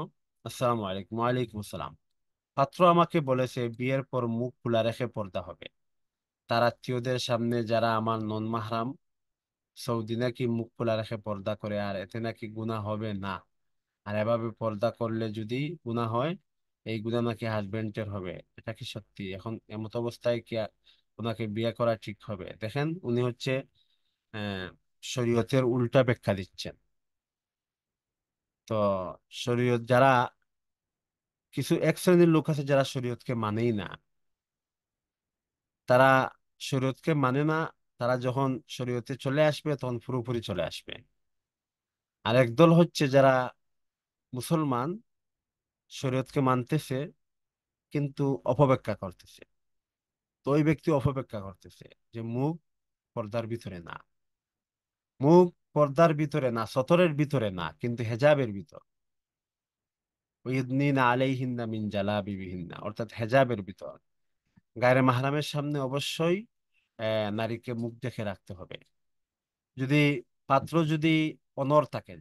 আসসালামু আলাইকুম। ওয়ালাইকুম আসসালাম। পাত্র আমাকে বলেছে বিয়ের পর মুখ খোলা রেখে পড়তে হবে, তার আত্মীয়দের সামনে যারা আমার নন মাহরাম। সৌদি নাকি মুখ খোলা রেখে পর্দা করে, আর এতে নাকি গুনাহ হবে না। আর এভাবে পর্দা করলে যদি গুনাহ হয়, এই গুনাহ নাকি হাজবেন্ডের হবে। এটা কি সত্যি? এখন এমত অবস্থায় কি ওনাকে বিয়ে করা ঠিক হবে? দেখেন, উনি হচ্ছে আহ শরীয়তের উল্টা ব্যাখ্যা দিচ্ছেন। তো শরীয়ত যারা, কিছু এক শ্রেণীর লোক আছে যারা শরীয়তকে মানেই না, তারা শরীয়তকে মানে না। তারা যখন শরীয়তে চলে আসবে তখন পুরোপুরি চলে আসবে। আর একদল হচ্ছে যারা মুসলমান, শরীয়তকে মানতেছে কিন্তু অপব্যাখ্যা করতেছে। তো ওই ব্যক্তি অপব্যাখ্যা করতেছে যে মুখ পর্দার ভিতরে না। মুখ পর্দার ভিতরে না, সতরের ভিতরে না, কিন্তু হেজাবের ভিতর। ইউদনিনা আলাইহিন্না মিন জালাবিবিহিন্না, অর্থাৎ হেজাবের ভিতর। গায়রে মাহরামের সামনে অবশ্যই নারীকে মুখ দেখে রাখতে হবে। যদি পাত্র যদি অনড় থাকে,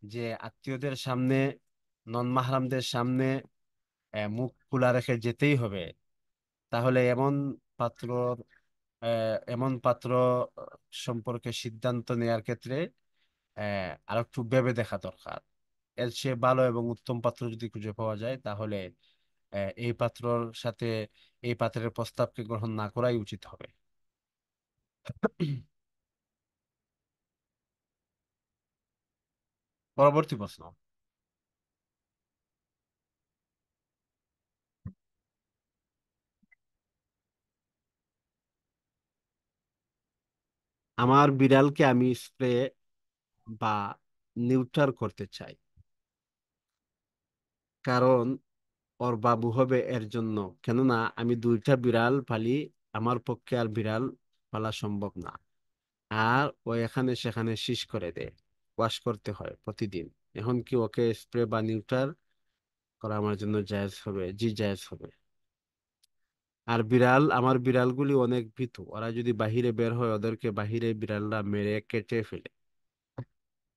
যে আত্মীয়দের সামনে, নন মাহরামদের সামনে মুখ খোলা রেখে যেতেই হবে, তাহলে পাত্র এমন পাত্র সম্পর্কে সিদ্ধান্ত নেয়ার ক্ষেত্রে আর একটু ভেবে দেখা দরকার। এর চেয়ে ভালো এবং উত্তম পাত্র যদি খুঁজে পাওয়া যায়, তাহলে এই পাত্রর সাথে এই পাত্রের প্রস্তাবকে গ্রহণ না করাই উচিত হবে। পরবর্তী প্রশ্ন। আমার বিড়ালকে আমি স্প্রে বা নিউট্রাল করতে চাই, কারণ ওর বাবু হবে এর জন্য। কেননা আমি দুইটা বিড়াল পালি, আমার পক্ষে আর বিড়াল পালা সম্ভব না। আর ও এখানে সেখানে শিস করে দেয়, ওয়াশ করতে হয় প্রতিদিন। এখন কি ওকে স্প্রে বা নিউট্রাল করা আমার জন্য জায়েজ হবে? জি, জায়েজ হবে। আর আমার বিড়ালগুলি অনেক ভীতু, ওরা যদি বাহিরে বের হয় ওদেরকে বাহিরে বিড়ালরা মেরে কেটে ফেলে।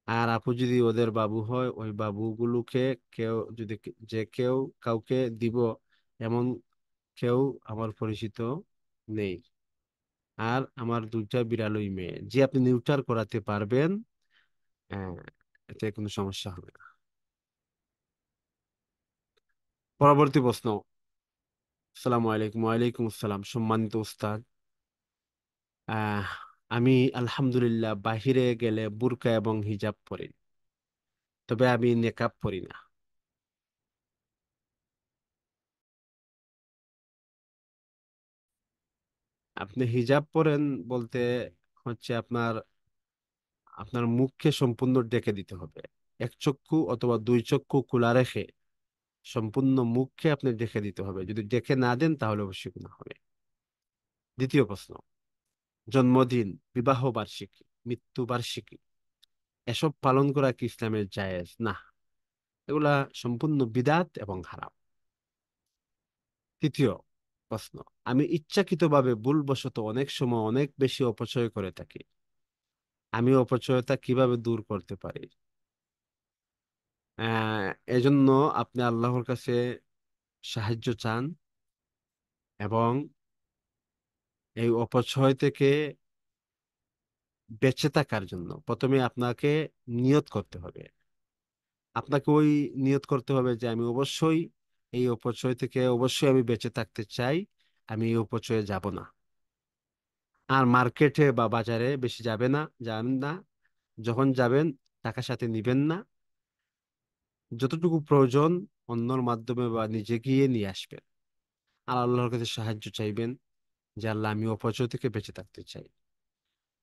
আর আপু যদি ওদের বাবু হয়, ওই বাবুগুলোকে কেউ যদি যে কেউ কাউকে দিব, এমন কেউ আমার পরিচিত নেই। আর আমার দুইটা বিড়ালই মেয়ে। যে আপনি নিউটার করাতে পারবেন, হ্যাঁ, এতে কোনো সমস্যা হবে না। পরবর্তী প্রশ্ন। আসসালামু আলাইকুম। ওয়ালাইকুম আসসালাম, সম্মানিত উস্তাদ। আহ আমি আলহামদুলিল্লাহ বাহিরে গেলে বুরকা এবং হিজাব পরি, তবে আমি নেকাব পরি না। আপনি হিজাব পরেন বলতে হচ্ছে আপনার আপনার মুখকে সম্পূর্ণ ঢেকে দিতে হবে। এক চক্ষু অথবা দুই চক্ষু খোলা রেখে সম্পূর্ণ মুখকে আপনি ঢেকে দিতে হবে। যদি ঢেকে না দেন তাহলে অবশ্যই গুনাহ হবে। দ্বিতীয় প্রশ্ন। জন্মদিন, বিবাহ বার্ষিকী, মৃত্যু বার্ষিকী এসব পালন করা কি ইসলামের জায়েজ? না, এগুলা সম্পূর্ণ বিদআত এবং হারাম। তৃতীয় প্রশ্ন। আমি ইচ্ছাকৃতভাবে ভুলবশত অনেক সময় অনেক বেশি অপচয় করে থাকি, আমি অপচয়তা কিভাবে দূর করতে পারি? আহ এজন্য আপনি আল্লাহর কাছে সাহায্য চান, এবং এই অপচয় থেকে বেঁচে থাকার জন্য প্রথমে আপনাকে নিয়ত করতে হবে। আপনাকে ওই নিয়ত করতে হবে যে আমি অবশ্যই এই অপচয় থেকে অবশ্যই আমি বেঁচে থাকতে চাই, আমি এই অপচয়ে যাব না। আর মার্কেটে বা বাজারে বেশি যাবেন না। যখন যাবেন টাকা সাথে নিবেন না। যতটুকু প্রয়োজন অন্যর মাধ্যমে বা নিজে গিয়ে নিয়ে আসবেন। আর আল্লাহর কাছে সাহায্য চাইবেন যে আল্লাহ, আমি অপচয় থেকে বেঁচে থাকতে চাই।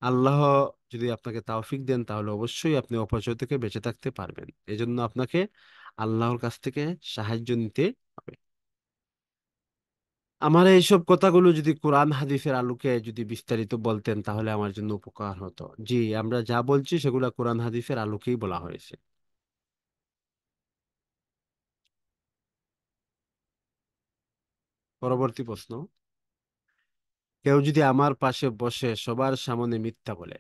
আল্লাহ যদি আপনাকে তৌফিক দেন, তাহলে অবশ্যই আপনি অপচয় থেকে বেঁচে থাকতে পারবেন। এজন্য আপনাকে আল্লাহর কাছ থেকে সাহায্য নিতে হবে। আমার এইসব কথাগুলো যদি কোরআন হাদিসের আলোকে যদি বিস্তারিত বলতেন, তাহলে আমার জন্য উপকার হতো। জি, আমরা যা বলছি সেগুলা কোরআন হাদিসের আলোকেই বলা হয়েছে। পরবর্তী প্রশ্ন। কেউ যদি আমার পাশে বসে সবার সামনে মিথ্যা বলে,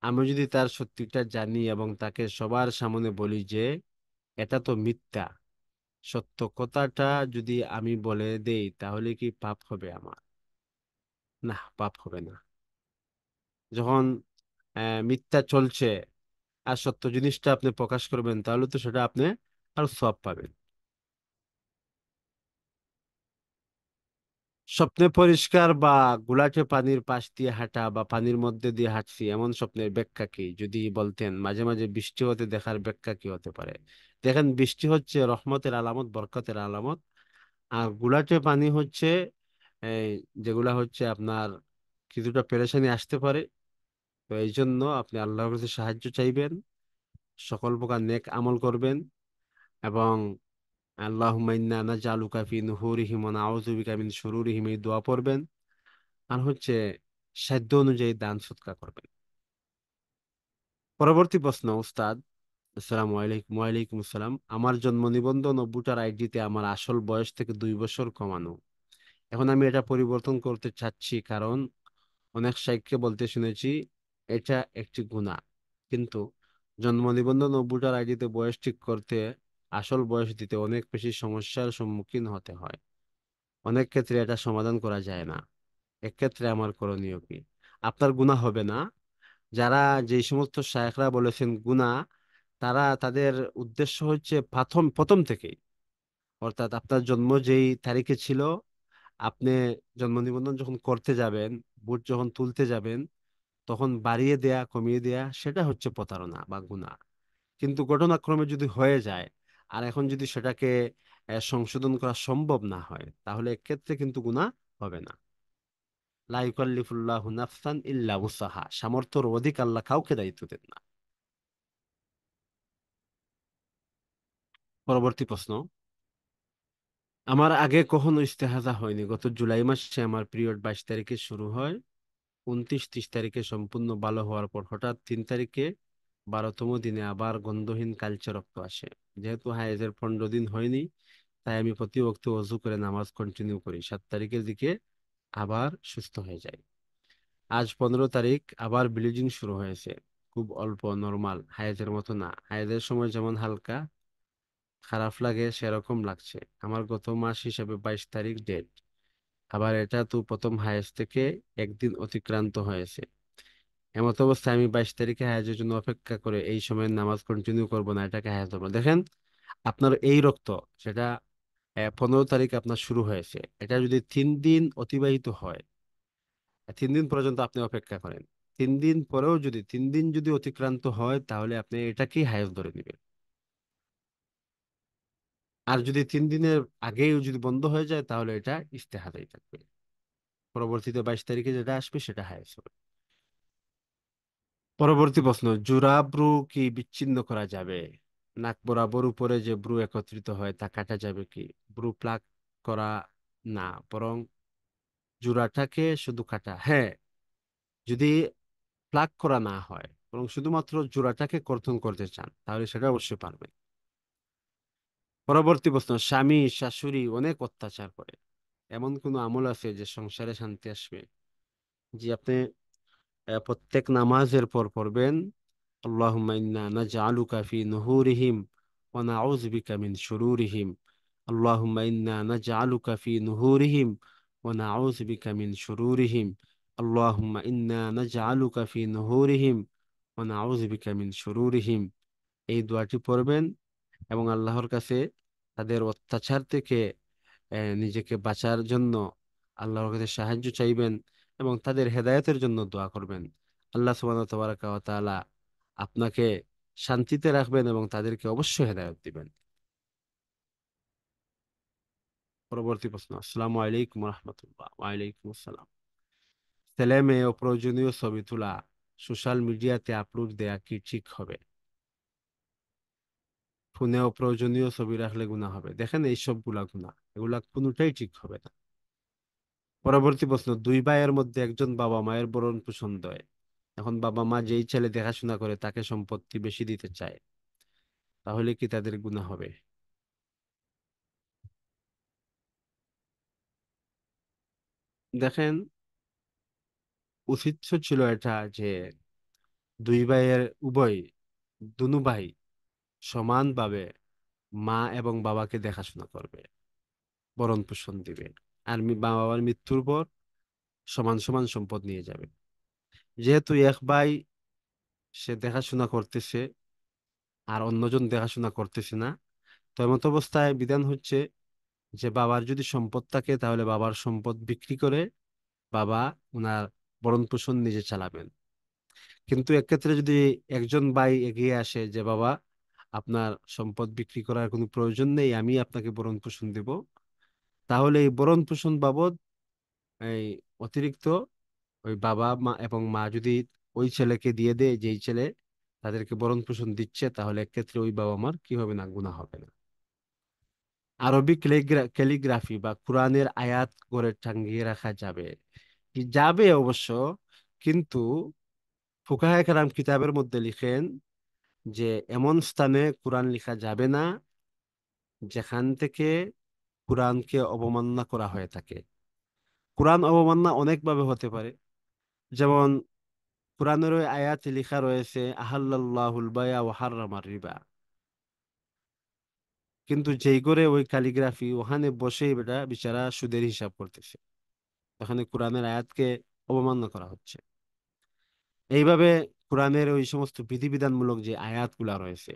আমি যদি তার সত্যিটা জানি এবং তাকে সবার সামনে বলি যে এটা তো মিথ্যা, সত্য কথাটা যদি আমি বলে দেই, তাহলে কি পাপ হবে আমার? না, পাপ হবে না। যখন মিথ্যা চলছে আর সত্য জিনিসটা আপনি প্রকাশ করবেন, তাহলে তো সেটা আপনি আরো সওয়াব পাবেন। স্বপ্নে পরিষ্কার বা ঘোলাটে পানির পাশ দিয়ে হাঁটা বা পানির মধ্যে দিয়ে হাঁটছি, এমন স্বপ্নের ব্যাখ্যা কি যদি বলতেন? মাঝে মাঝে বৃষ্টি হতে দেখার ব্যাখ্যা কি হতে পারে? দেখেন, বৃষ্টি হচ্ছে রহমতের আলামত, বরকতের আলামত। আর ঘোলাটে পানি হচ্ছে এই যেগুলা হচ্ছে আপনার কিছুটা পেরেশানি আসতে পারে। তো এই জন্য আপনি আল্লাহর কাছে সাহায্য চাইবেন, সকল প্রকার নেক আমল করবেন, এবং আল্লাহুম্মা ইন্না নাজআলুকা ফি নুহুরিহিম ওয়া নাউযু বিকা মিন শুরুরিহিম এই দোয়া পড়বেন। আর হচ্ছে সাধ্য অনুযায়ী দান সদকা করবেন। পরবর্তী প্রশ্ন উস্তাদ। আসসালামু আলাইকুম। ওয়ালাইকুম আসসালাম। আমার জন্ম নিবন্ধন ও ভোটার আইডিতে আমার আসল বয়স থেকে 2 বছর কমানো। এখন আমি এটা পরিবর্তন করতে চাচ্ছি, কারণ অনেক শাইখকে বলতে শুনেছি এটা একটি গুনাহ। কিন্তু জন্ম নিবন্ধন ও ভোটার আইডিতে বয়স ঠিক করতে আসল বয়স দিতে অনেক বেশি সমস্যার সম্মুখীন হতে হয়। অনেক ক্ষেত্রে এটা সমাধান করা যায় না। এক্ষেত্রে আমার করণীয় কি? আপনার গুনাহ হবে না। যারা, যে সমস্ত শায়েখরা বলেছেন গুনাহ, তারা তাদের উদ্দেশ্য হচ্ছে প্রথম প্রথম থেকেই, অর্থাৎ আপনার জন্ম যেই তারিখে ছিল, আপনি জন্ম নিবন্ধন যখন করতে যাবেন, ভোট যখন তুলতে যাবেন, তখন বাড়িয়ে দেয়া কমিয়ে দেয়া সেটা হচ্ছে প্রতারণা বা গুনাহ। কিন্তু ঘটনাক্রমে যদি হয়ে যায়, আর এখন যদি সেটাকে সংশোধন করা সম্ভব না হয়, তাহলে এক্ষেত্রে কিন্তু গুনাহ হবে না। লা ইউকাল্লিফুল্লাহু নাফসান ইল্লা উসাহা, সামর্থ্যের অধিক আল্লাহ কাউকে দায়িত্ব দেন না। পরবর্তী প্রশ্ন। আমার আগে কখনো ইস্তেহাজা হয়নি। গত জুলাই মাসে আমার পিরিয়ড 22 তারিখে শুরু হয়, 29-30 তারিখে সম্পূর্ণ ভালো হওয়ার পর হঠাৎ 3 তারিখে 12তম দিনে আবার গন্ধহীন কালচে রক্ত আসে। যেহেতু হায়েজের 15 দিন হয়নি, তাই আমি প্রতি ওয়াক্ত ওযু করে নামাজ কন্টিনিউ করি। 7 তারিখের দিকে আবার সুস্থ হয়ে যায়। আজ 15 তারিখ, আবার ব্লিডিং শুরু হয়েছে। খুব অল্প, নর্মাল, হায়েজের মতো না। হায়েজের সময় যেমন হালকা খারাপ লাগে সেরকম লাগছে। আমার গত মাস হিসাবে 22 তারিখ ডেট। আবার এটা তো প্রথম হায়েজ থেকে একদিন অতিক্রান্ত হয়েছে। এমত অবস্থায় আমি 22 তারিখে হায়াজের জন্য অপেক্ষা করে এই সময় নামাজ কন্টিনিউ করব না, এটাকে হায়াজ ধরবো? দেখেন, আপনার এই রক্ত, সেটা 15 তারিখ আপনার শুরু হয়েছে, এটা যদি 3 দিন অতিবাহিত হয়, 3 দিন পর্যন্ত আপনি অপেক্ষা করেন, 3 দিন পরেও যদি 3 দিন যদি অতিক্রান্ত হয়, তাহলে আপনি এটাকেই হায়াজ ধরে নেবেন। আর যদি 3 দিনের আগেই যদি বন্ধ হয়ে যায়, তাহলে এটা ইস্তেহাদাই থাকবে। পরবর্তীতে 22 তারিখে যেটা আসবে সেটা হায়াজ হবে। পরবর্তী প্রশ্ন। জোড়া ব্রু কি বিচ্ছিন্ন করা যাবে? নাক বরাবর উপরে যে ব্রু একত্রিত হয় তা কাটা যাবে কি? ব্রু প্লাক করা না, বরং জোড়াটাকে শুধু কাটা। হ্যাঁ, যদি প্লাক করা না হয়, বরং শুধুমাত্র জোড়াটাকে কর্তন করতে চান, তাহলে সেটা অবশ্যই পারবেন। পরবর্তী প্রশ্ন। স্বামী শাশুড়ি অনেক অত্যাচার করে, এমন কোনো আমল আছে যে সংসারে শান্তি আসবে? জি, আপনি প্রত্যেক নামাজের পর পড়বেন, আল্লাহুম্মা ইন্না নাজআলুকা ফি নুহুরিহিম ওয়া নাউযু বিকা মিন শুরুরিহিম। আল্লাহুম্মা ইন্না নাজআলুকা ফি নুহুরিহিম ওয়া নাউযু বিকা মিন শুরুরিহিম। আল্লাহুম্মা ইন্না নাজআলুকা ফি নুহুরিহিম ওয়া নাউযু বিকা মিন শুরুরিহিম। এই দোয়াটি পড়বেন এবং আল্লাহর কাছে তাদের অত্যাচার থেকে নিজেকে বাঁচার জন্য আল্লাহর কাছে সাহায্য চাইবেন এবং তাদের হেদায়েতের জন্য দোয়া করবেন। আল্লাহ সুবহানাহু ওয়া তাআলা আপনাকে শান্তিতে রাখবেন এবং তাদেরকে অবশ্যই হেদায়েত দিবেন। পরবর্তী প্রশ্ন। আসসালামু আলাইকুম ওয়া রাহমাতুল্লাহ। ওয়া আলাইকুম আসসালাম। ছেলে মেয়ে অপ্রয়োজনীয় ছবি তোলা সোশ্যাল মিডিয়াতে আপলোড দেয়া কি ঠিক হবে? ফোনে অপ্রয়োজনীয় ছবি রাখলে গুনাহ হবে? দেখেন, এই সবগুলা গুনাহ, এগুলা কোনোটাই ঠিক হবে না। পরবর্তী প্রশ্ন। দুই ভাইয়ের মধ্যে একজন বাবা মায়ের ভরণ পোষণ দেয়। এখন বাবা মা যেই ছেলে দেখাশোনা করে তাকে সম্পত্তি বেশি দিতে চায়, তাহলে কি তাদের গুনাহ হবে? দেখেন, উচিত ছিল এটা যে দুই ভাইয়ের উভয়, দুনু ভাই সমানভাবে মা এবং বাবাকে দেখাশোনা করবে, ভরণ পোষণ দিবে। আর মা বাবার মৃত্যুর পর সমান সমান সম্পদ নিয়ে যাবে। যেহেতু এক ভাই সে দেখাশোনা করতেছে আর অন্যজন দেখাশোনা করতেছে না, তো এমত অবস্থায় বিধান হচ্ছে যে বাবার যদি সম্পদ থাকে, তাহলে বাবার সম্পদ বিক্রি করে বাবা ওনার ভরণ পোষণ নিজে চালাবেন। কিন্তু এক্ষেত্রে যদি একজন ভাই এগিয়ে আসে যে বাবা, আপনার সম্পদ বিক্রি করার কোনো প্রয়োজন নেই, আমি আপনাকে ভরণ পোষণ দেব, তাহলে এই ভরণ পোষণ বাবদ এই অতিরিক্ত ওই বাবা মা এবং মা যদি ওই ছেলেকে দিয়ে দেয়, যেই ছেলে তাদেরকে ভরণ পোষণ দিচ্ছে, তাহলে এক্ষেত্রে ওই বাবা মার কি হবে না, গুনাহ হবে না। আরবি ক্যালিগ্রাফি বা কোরআনের আয়াত করে টাঙিয়ে রাখা যাবে কি? যাবে অবশ্য, কিন্তু ফুকাহায়ে কেরাম কিতাবের মধ্যে লিখেন যে এমন স্থানে কোরআন লেখা যাবে না যেখান থেকে কোরআনকে অবমাননা করা হয়ে থাকে। কোরআন অবমাননা অনেকভাবে হতে পারে। যেমন কোরআনের ওই আয়াতে লেখা রয়েছে আহাল্লাল্লাহুল বায়া ওয়া হাররামার রিবা, কিন্তু যেই করে ওই ক্যালিগ্রাফি ওখানে বসেই বেটা বেচারা সুদের হিসাব করতেছে, ওখানে কোরআনের আয়াতকে অবমাননা করা হচ্ছে। এইভাবে কোরআনের ওই সমস্ত বিধিবিধানমূলক যে আয়াতগুলা রয়েছে,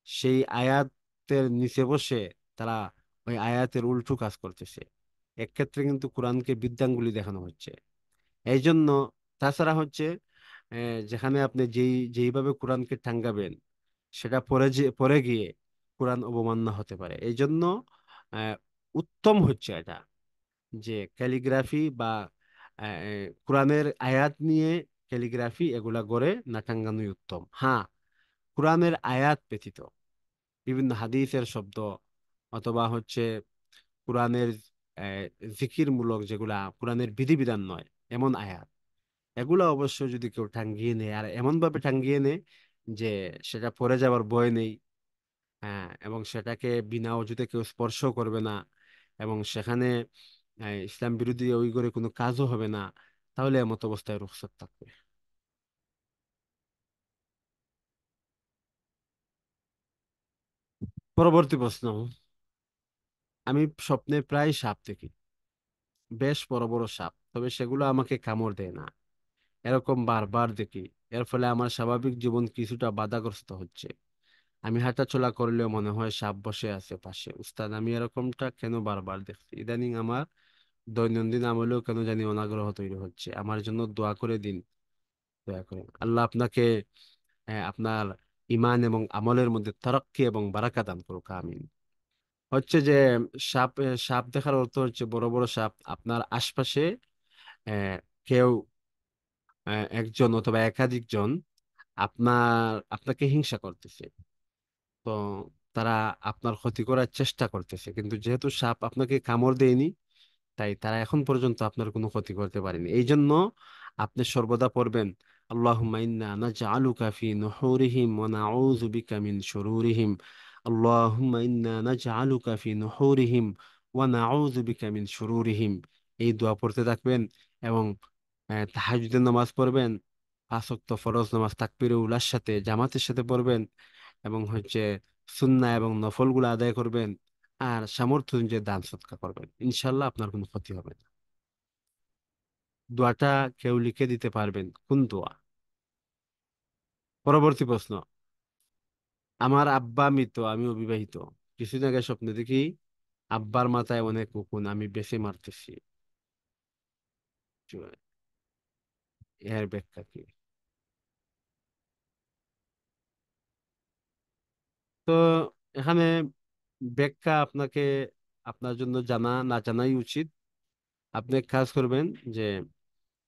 সেই আয়াতের নিচে বসে তারা ওই আয়াতের উল্টো কাজ করতেছে। এক্ষেত্রে কিন্তু কোরআনকে বিদ্যাঙ্গুলি দেখানো হচ্ছে। এই জন্য, তাছাড়া হচ্ছে যেখানে আপনি যেইভাবে কোরআনকে টাঙ্গাবেন, সেটা পরে গিয়ে কোরআন অবমাননা হতে পারে। এই জন্য আহ, উত্তম হচ্ছে এটা যে ক্যালিগ্রাফি বা কোরআনের আয়াত নিয়ে ক্যালিগ্রাফি এগুলা গড়ে না টাঙ্গানোই উত্তম। হ্যাঁ, কোরআনের আয়াত ব্যতীত বিভিন্ন হাদিসের শব্দ অথবা হচ্ছে কোরআনের আহ, জিকির মূলক যেগুলা কোরআনের বিধিবিধান নয় এমন আয়াত, এগুলো অবশ্য যদি কেউ টাঙ্গিয়ে নেয় আর এমন ভাবে টাঙ্গিয়ে নেয় যে সেটা পড়ে যাওয়ার ভয় নেই, হ্যাঁ, এবং সেটাকে বিনা অজুতে কেউ স্পর্শ করবে না, এবং সেখানে ইসলাম বিরোধী ওই করে কোনো কাজও হবে না, তাহলে এমত অবস্থায় রুখসত থাকবে। পরবর্তী প্রশ্ন। আমি স্বপ্নে প্রায় সাপ দেখি, বেশ বড় বড় সাপ, তবে সেগুলো আমাকে কামড় দেয় না। এরকম বারবার দেখি, এর ফলে আমার স্বাভাবিক জীবন কিছুটা বাধাগ্রস্ত হচ্ছে। আমি হাঁটাচলা করলেও মনে হয় সাপ বসে আছে পাশে। উস্তাদ, আমি এরকমটা কেন বারবার দেখছি? ইদানিং আমার দৈনন্দিন আমলেও কেন জানি অনাগ্রহ তৈরি হচ্ছে। আমার জন্য দোয়া করে দিন, দয়া করে। আল্লাহ আপনাকে আপনার ইমান এবং আমলের মধ্যে তারাক্কি এবং বারাকা দান করুক, আমিন। হচ্ছে যে সাপ দেখার অর্থ হচ্ছে বড় বড় সাপ আপনার আশপাশে আহ, কেউ একজন অথবা একাধিক জন আপনাকে হিংসা করতেছে। তো তারা আপনার ক্ষতি করার চেষ্টা করতেছে, কিন্তু যেহেতু সাপ আপনাকে কামড় দেয়নি, তাই তারা এখন পর্যন্ত আপনার কোনো ক্ষতি করতে পারেনি। এই জন্য আপনি সর্বদা পড়বেন আল্লাহুম্মা ইন্না নাজআলুকা ফি নুহুরিহিম ওয়া নাউযু বিকা মিন শুরুরিহিম। আল্লাহুম্মা ইন্না নাজআলুকা ফি নুহুরিহিম ওয়া নাউযু বিকা মিন শুরুরিহিম। এই দোয়া পড়তে থাকবেন এবং তাহাজ্জুদের নামাজ পড়বেন। 5 ওয়াক্ত ফরজ নামাজ তাকবীরে উলার সাথে জামাতের সাথে পড়বেন, এবং হচ্ছে সুন্নাহ এবং নফলগুলো আদায় করবেন, আর সামর্থ্য অনুযায়ী দান সদকা করবেন। ইনশাল্লাহ আপনার কোনো ক্ষতি হবে না। দোয়াটা কেউ লিখে দিতে পারবেন? কোন দোয়া? পরবর্তী প্রশ্ন। আমার আব্বা মৃত, আমি অবিবাহিত। কিছুদিন আগে স্বপ্নে দেখি আব্বার মাথায় অনেক উকুন, আমি বেঁচে মারতেছি। এর ব্যাখ্যা কি? তো এখানে ব্যাখ্যা আপনাকে আপনার জন্য জানা না জানাই উচিত। আপনি এক কাজ করবেন যে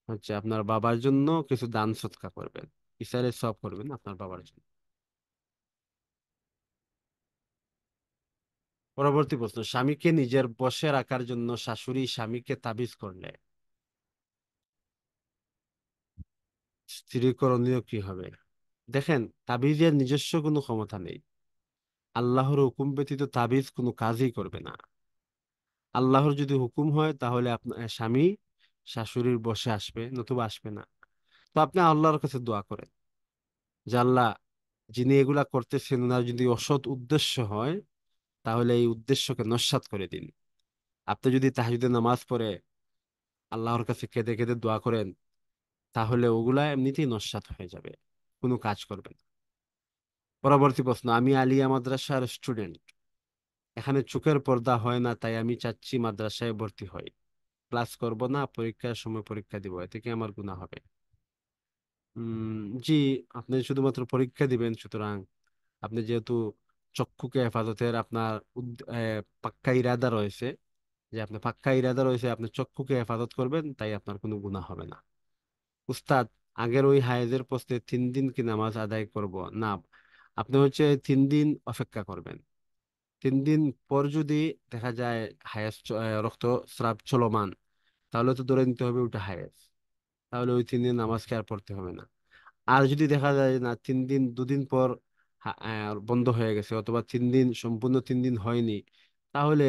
হচ্ছে আপনার বাবার জন্য কিছু দান সৎকার করবেন, ইসারে সব করবেন আপনার বাবার জন্য। পরবর্তী প্রশ্ন। স্বামীকে নিজের বশে রাখার জন্য শাশুড়ি স্বামীকে তাবিজ করলে স্ত্রী করণীয় কি হবে? দেখেন, তাবিজের নিজস্ব কোনো ক্ষমতা নেই। আল্লাহর হুকুম ব্যতীত তাবিজ কোনো কাজই করবে না। আল্লাহর যদি হুকুম হয় তাহলে আপনার স্বামী শাশুড়ির বশে আসবে, নতুবা আসবে না। তো আপনি আল্লাহর কাছে দোয়া করেন যে আল্লাহ, যিনি এগুলা করতেছেন ওনার যদি অসৎ উদ্দেশ্য হয় তাহলে এই উদ্দেশ্যকে নস্যাৎ করে দিন। আপনি যদি তাহাজ্জুদের নামাজ পড়ে আল্লাহর কাছে কেঁদে কেঁদে দোয়া করেন, তাহলে ওগুলা এমনিতেই নস্যাৎ হয়ে যাবে, কোনো কাজ করবে না। পরবর্তী প্রশ্ন। আমি আলিয়া মাদ্রাসার স্টুডেন্ট, এখানে চোখের পর্দা হয় না, তাই আমি চাচ্ছি মাদ্রাসায় ভর্তি হই। ক্লাস করব না, পরীক্ষার সময় পরীক্ষা দিব, এতে কি আমার গুনাহ হবে? জি, আপনি শুধুমাত্র পরীক্ষা দিবেন, সুতরাং আপনি যেহেতু চক্ষুকে হেফাজতের আপনার পাক্কা ইরাদা রয়েছে, যে আপনি পাক্কা ইরাদা রয়েছে আপনি চক্ষুকে হেফাজত করবেন, তাই আপনার কোনো গুনাহ হবে না। উস্তাদ, আগের ওই হায়েজের পোস্টে 3 দিন কি নামাজ আদায় করব না? আপনি হচ্ছে 3 দিন অপেক্ষা করবেন। 3 দিন পর যদি দেখা যায় হায়েজ রক্তস্রাব চলমান, তাহলে তো ধরে নিতে হবে ওটা হায়েজ, তাহলে ওই 3 দিন নামাজকে আর পড়তে হবে না। আর যদি দেখা যায় না 3 দিন 2 দিন পর বন্ধ হয়ে গেছে, অথবা 3 দিন সম্পূর্ণ 3 দিন হয়নি, তাহলে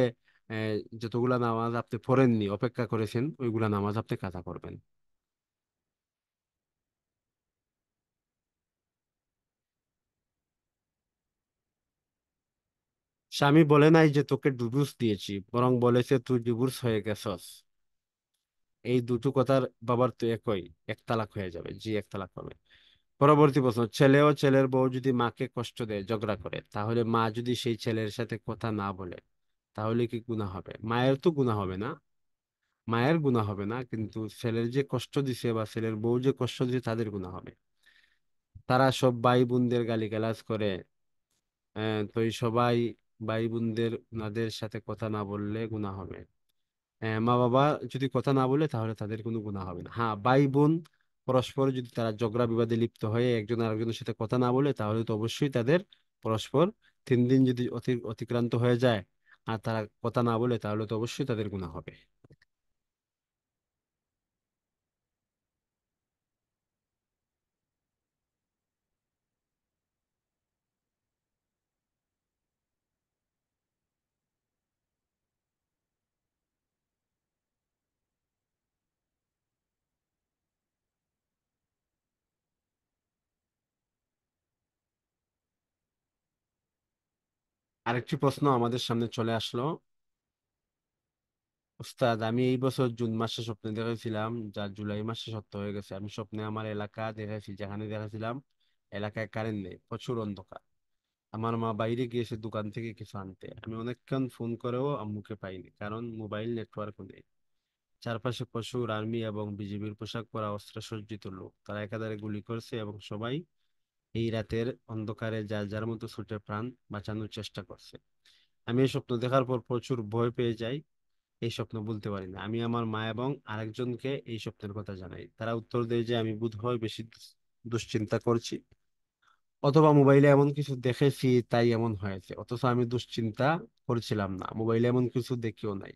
যতগুলা নামাজ আপনি পড়েননি, অপেক্ষা করেছেন, ওইগুলা নামাজ আপনি কাজা করবেন। স্বামী বলে নাই যে তোকে ডিভোর্স দিয়েছি, বরং বলেছে তুই ডিভোর্স হয়ে গেছস। এই দুটো কথার বাবার তো একই, এক তালাক হয়ে যাবে, জি এক তালাক হবে। পরবর্তী প্রশ্ন, ছেলে ও ছেলের বউ যদি মাকে কষ্ট দেয়, ঝগড়া করে, তাহলে মা যদি সেই ছেলের সাথে কথা না বলে, তাহলে কি গুনাহ হবে? মায়ের তো গুনাহ হবে না, মায়ের গুনাহ হবে না, কিন্তু ছেলের যে কষ্ট দিছে বা ছেলের বউ যে কষ্ট দিছে তাদের গুনাহ হবে। তারা সব ভাই বোনদের গালিগালাজ করে, তো এই সবাই ভাই বোনদের ওনাদের সাথে কথা না বললে গুনাহ হবে। মা বাবা যদি কথা না বলে তাহলে তাদের কোনো গুনাহ হবে না। হ্যাঁ, ভাই বোন পরস্পর যদি তারা ঝগড়া বিবাদে লিপ্ত হয়ে একজন আরেকজনের সাথে কথা না বলে, তাহলে তো অবশ্যই তাদের পরস্পর 3 দিন যদি অতিক্রান্ত হয়ে যায় আর তারা কথা না বলে, তাহলে তো অবশ্যই তাদের গুনাহ হবে। আরেকটি প্রশ্ন আমাদের সামনে চলে আসলো। উস্তাদ, আমি এই বছর জুন মাসে স্বপ্নে দেখেছিলাম, যা জুলাই মাসে সত্য হয়ে গেছে। আমি স্বপ্নে আমার এলাকা দেখেছি, যেখানে দেখেছিলাম এলাকায় কারেন্ট নেই, প্রচুর অন্ধকার। আমার মা বাইরে গিয়েছে দোকান থেকে কিছু আনতে, আমি অনেকক্ষণ ফোন করেও আম্মুকে পাইনি, কারণ মোবাইল নেটওয়ার্ক নেই। চারপাশে প্রচুর আর্মি এবং বিজিবির পোশাক পরা অস্ত্র সজ্জিত লোক, তারা একাধারে গুলি করছে এবং সবাই এই রাতের অন্ধকারে যার যার মতো ছুটে প্রাণ বাঁচানোর চেষ্টা করছে। আমি এই স্বপ্ন দেখার পর প্রচুর ভয় পেয়ে যাই। এই স্বপ্ন বলতে পারি না। আমি আমার মা এবং আরেকজনকে এই স্বপ্নের কথা জানাই, তারা উত্তর দেয় যে আমি বোধহয় বেশি দুশ্চিন্তা করছি, অথবা মোবাইলে এমন কিছু দেখেছি তাই এমন হয়েছে। অথচ আমি দুশ্চিন্তা করছিলাম না, মোবাইলে এমন কিছু দেখিও নাই।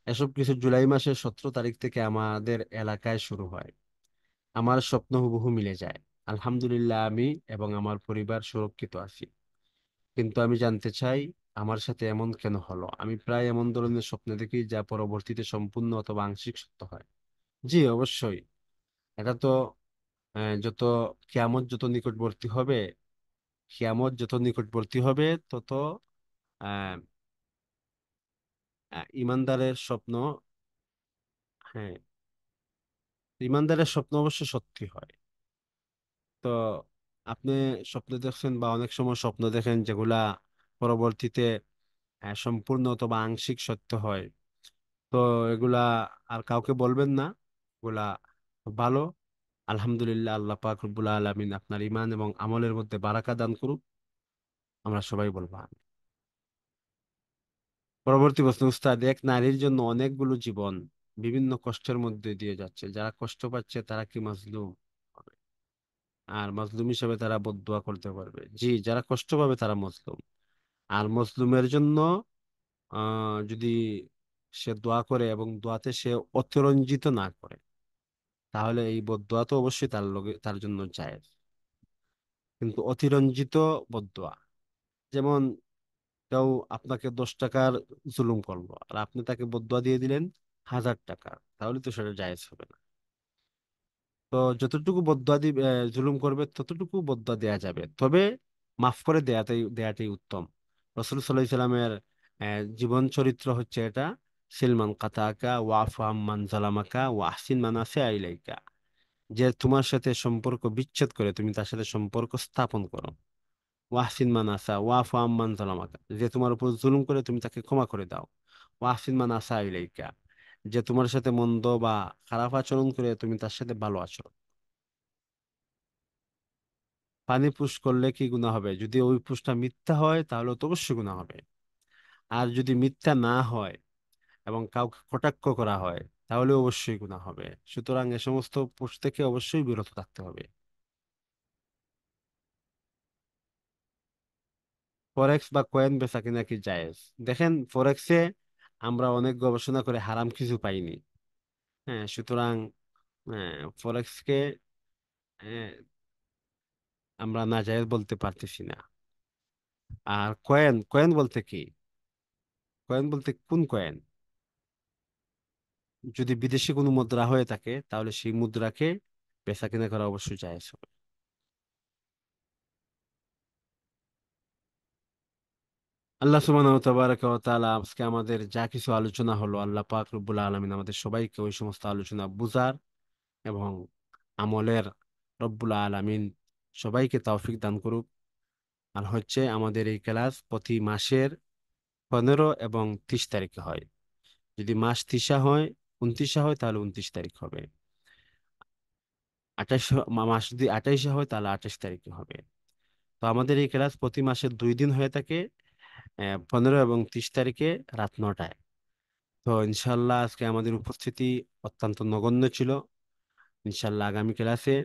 এসব কিছু জুলাই মাসের 17 তারিখ থেকে আমাদের এলাকায় শুরু হয়। আমার স্বপ্ন হুবহু মিলে যায়। আলহামদুলিল্লাহ, আমি এবং আমার পরিবার সুরক্ষিত আছি। কিন্তু আমি জানতে চাই, আমার সাথে এমন কেন হলো? আমি প্রায় এমন ধরনের স্বপ্ন দেখি যা পরবর্তীতে সম্পূর্ণ অথবা আংশিক সত্য হয়। জি অবশ্যই। এটা তো যত কিয়ামত যত নিকটবর্তী হবে, কিয়ামত যত নিকটবর্তী হবে, তত আহ ইমানদারের স্বপ্ন, হ্যাঁ, ইমানদারের স্বপ্ন অবশ্য সত্যি হয়। তো আপনি স্বপ্ন দেখছেন বা অনেক সময় স্বপ্ন দেখেন যেগুলা পরবর্তীতে সম্পূর্ণ অথবা আংশিক সত্য হয়, তো এগুলা আর কাউকে বলবেন না, এগুলা ভালো। আলহামদুলিল্লাহ, আল্লাহ পাক রব্বুল আলামিন আপনার ইমান এবং আমলের মধ্যে বারাকা দান করুক, আমরা সবাই বলবো আমিন। পরবর্তী প্রশ্ন, উস্তাদ, এক নারীর জন্য অনেকগুলো জীবন বিভিন্ন কষ্টের মধ্যে দিয়ে যাচ্ছে, যারা কষ্ট পাচ্ছে তারা কি মাজলুম হবে? আর মাজলুম হিসেবে তারা বদদুয়া করতে পারবে? জি, যারা কষ্ট পাবে তারা মজলুম। আর মজলুমের জন্য যদি সে দোয়া করে এবং দোয়াতে সে অতিরঞ্জিত না করে, তাহলে এই বদদোয়া তো অবশ্যই তার লগে তার জন্য জায়েজ। কিন্তু অতিরঞ্জিত বদদোয়া, যেমন কেউ আপনাকে 10 টাকার জুলুম করলো আর আপনি তাকে বদদোয়া দিয়ে দিলেন 1000 টাকা, তাহলে তো সেটা জায়েজ হবে না। তো যতটুকু বদদোয়া দিবে, জুলুম করবে ততটুকু বদদোয়া দেয়া যাবে, তবে মাফ করে দেয়াটাই উত্তম। রাসূল সাল্লাল্লাহু আলাইহি সাল্লামের জীবন চরিত্র হচ্ছে এটা। সিলমান কাতাকা ওয়াফু আম্মান জালামাকা ওয়া আহসিন মান আসা ইলাইকা। যে তোমার সাথে সম্পর্ক বিচ্ছেদ করে তুমি তার সাথে সম্পর্ক স্থাপন করো। ওয়াহসিন মান আসা ওয়াফু আম্মান জালামাকা। যে তোমার উপর জুলুম করে তুমি তাকে ক্ষমা করে দাও। ওয়াহসিন মান আসা ইলাইকা। যে তোমার সাথে মন্দ বা খারাপ আচরণ করে তুমি তার সাথে ভালো আচরণ। পানি পুশ করলে কি গুনাহ হবে? যদি ওই পুশটা মিথ্যা হয় তাহলে তো অবশ্যই গুনাহ হবে। আর যদি মিথ্যা না হয় এবং কাউকে কটাক্ষ করা হয়, তাহলে অবশ্যই গুনাহ হবে। সুতরাং এ সমস্ত পুশ থেকে অবশ্যই বিরত থাকতে হবে। ফরেক্স বা কয়েন বেচা কিনা কি জায়েজ? দেখেন, ফরেক্সে আমরা অনেক গবেষণা করে হারাম কিছু পাইনি। হ্যাঁ, সুতরাং ফরেক্সকে আমরা নাজায়েজ বলতে পারতেছি না। আর কয়েন, কয়েন বলতে কি? কয়েন বলতে কোন কয়েন? যদি বিদেশি কোনো মুদ্রা হয়ে থাকে তাহলে সেই মুদ্রাকে বেচা কিনা করা অবশ্যই জায়েজ হবে। আল্লাহ সুবহানাহু ওয়া তাবারাকা ওয়া তাআলা আজকে আমাদের যা কিছু আলোচনা হলো, আল্লাহ পাক রব্বুল আলামিন আমাদের সবাইকে ওই সমস্ত আলোচনা বুঝার এবং আমলের রব্বুল আলামিন সবাইকে তৌফিক দান করুক। আর হচ্ছে আমাদের এই ক্লাস প্রতি মাসের 15 এবং 30 তারিখে হয়। যদি মাস 30 হয়, 29 হয় তাহলে 29 তারিখ হবে। 28 মাস যদি 28 হয় তাহলে 28 তারিখে হবে। তো আমাদের এই ক্লাস প্রতি মাসের 2 দিন হয়ে থাকে, 15 এবং 30 তারিখে রাত 9টায়। তো ইনশাল্লাহ আজকে আমাদের উপস্থিতি অত্যন্ত নগণ্য ছিল। ইনশাল্লাহ আগামী ক্লাসে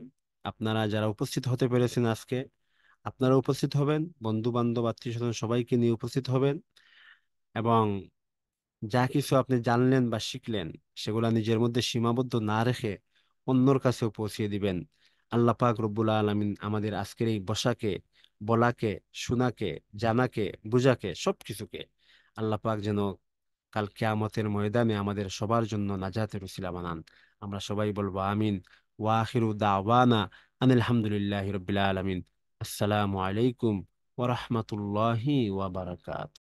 আপনারা যারা উপস্থিত হতে পেরেছেন আজকে, আপনারা উপস্থিত হবেন, বন্ধু বান্ধব আত্মীয় স্বজন সবাইকে নিয়ে উপস্থিত হবেন, এবং যা কিছু আপনি জানলেন বা শিখলেন সেগুলা নিজের মধ্যে সীমাবদ্ধ না রেখে অন্যর কাছেও পৌঁছিয়ে দিবেন। আল্লাহ পাক রব্বুল আলামিন আমাদের আজকের এই বসাকে, বলাকে, শোনাকে, জানাকে, বুঝাকে, সবকিছুকে আল্লাহ পাক যেন কাল কিয়ামতের ময়দানে আমাদের সবার জন্য নাজাতের উসিলা বানান। আমরা সবাই বলবো আমিন। ওয়া আখিরু দাওয়ানা আনিল হামদুলিল্লাহি রাব্বিল আলামিন। আসসালামু আলাইকুম ওয়া রাহমাতুল্লাহি ওয়া বারাকাতুহু।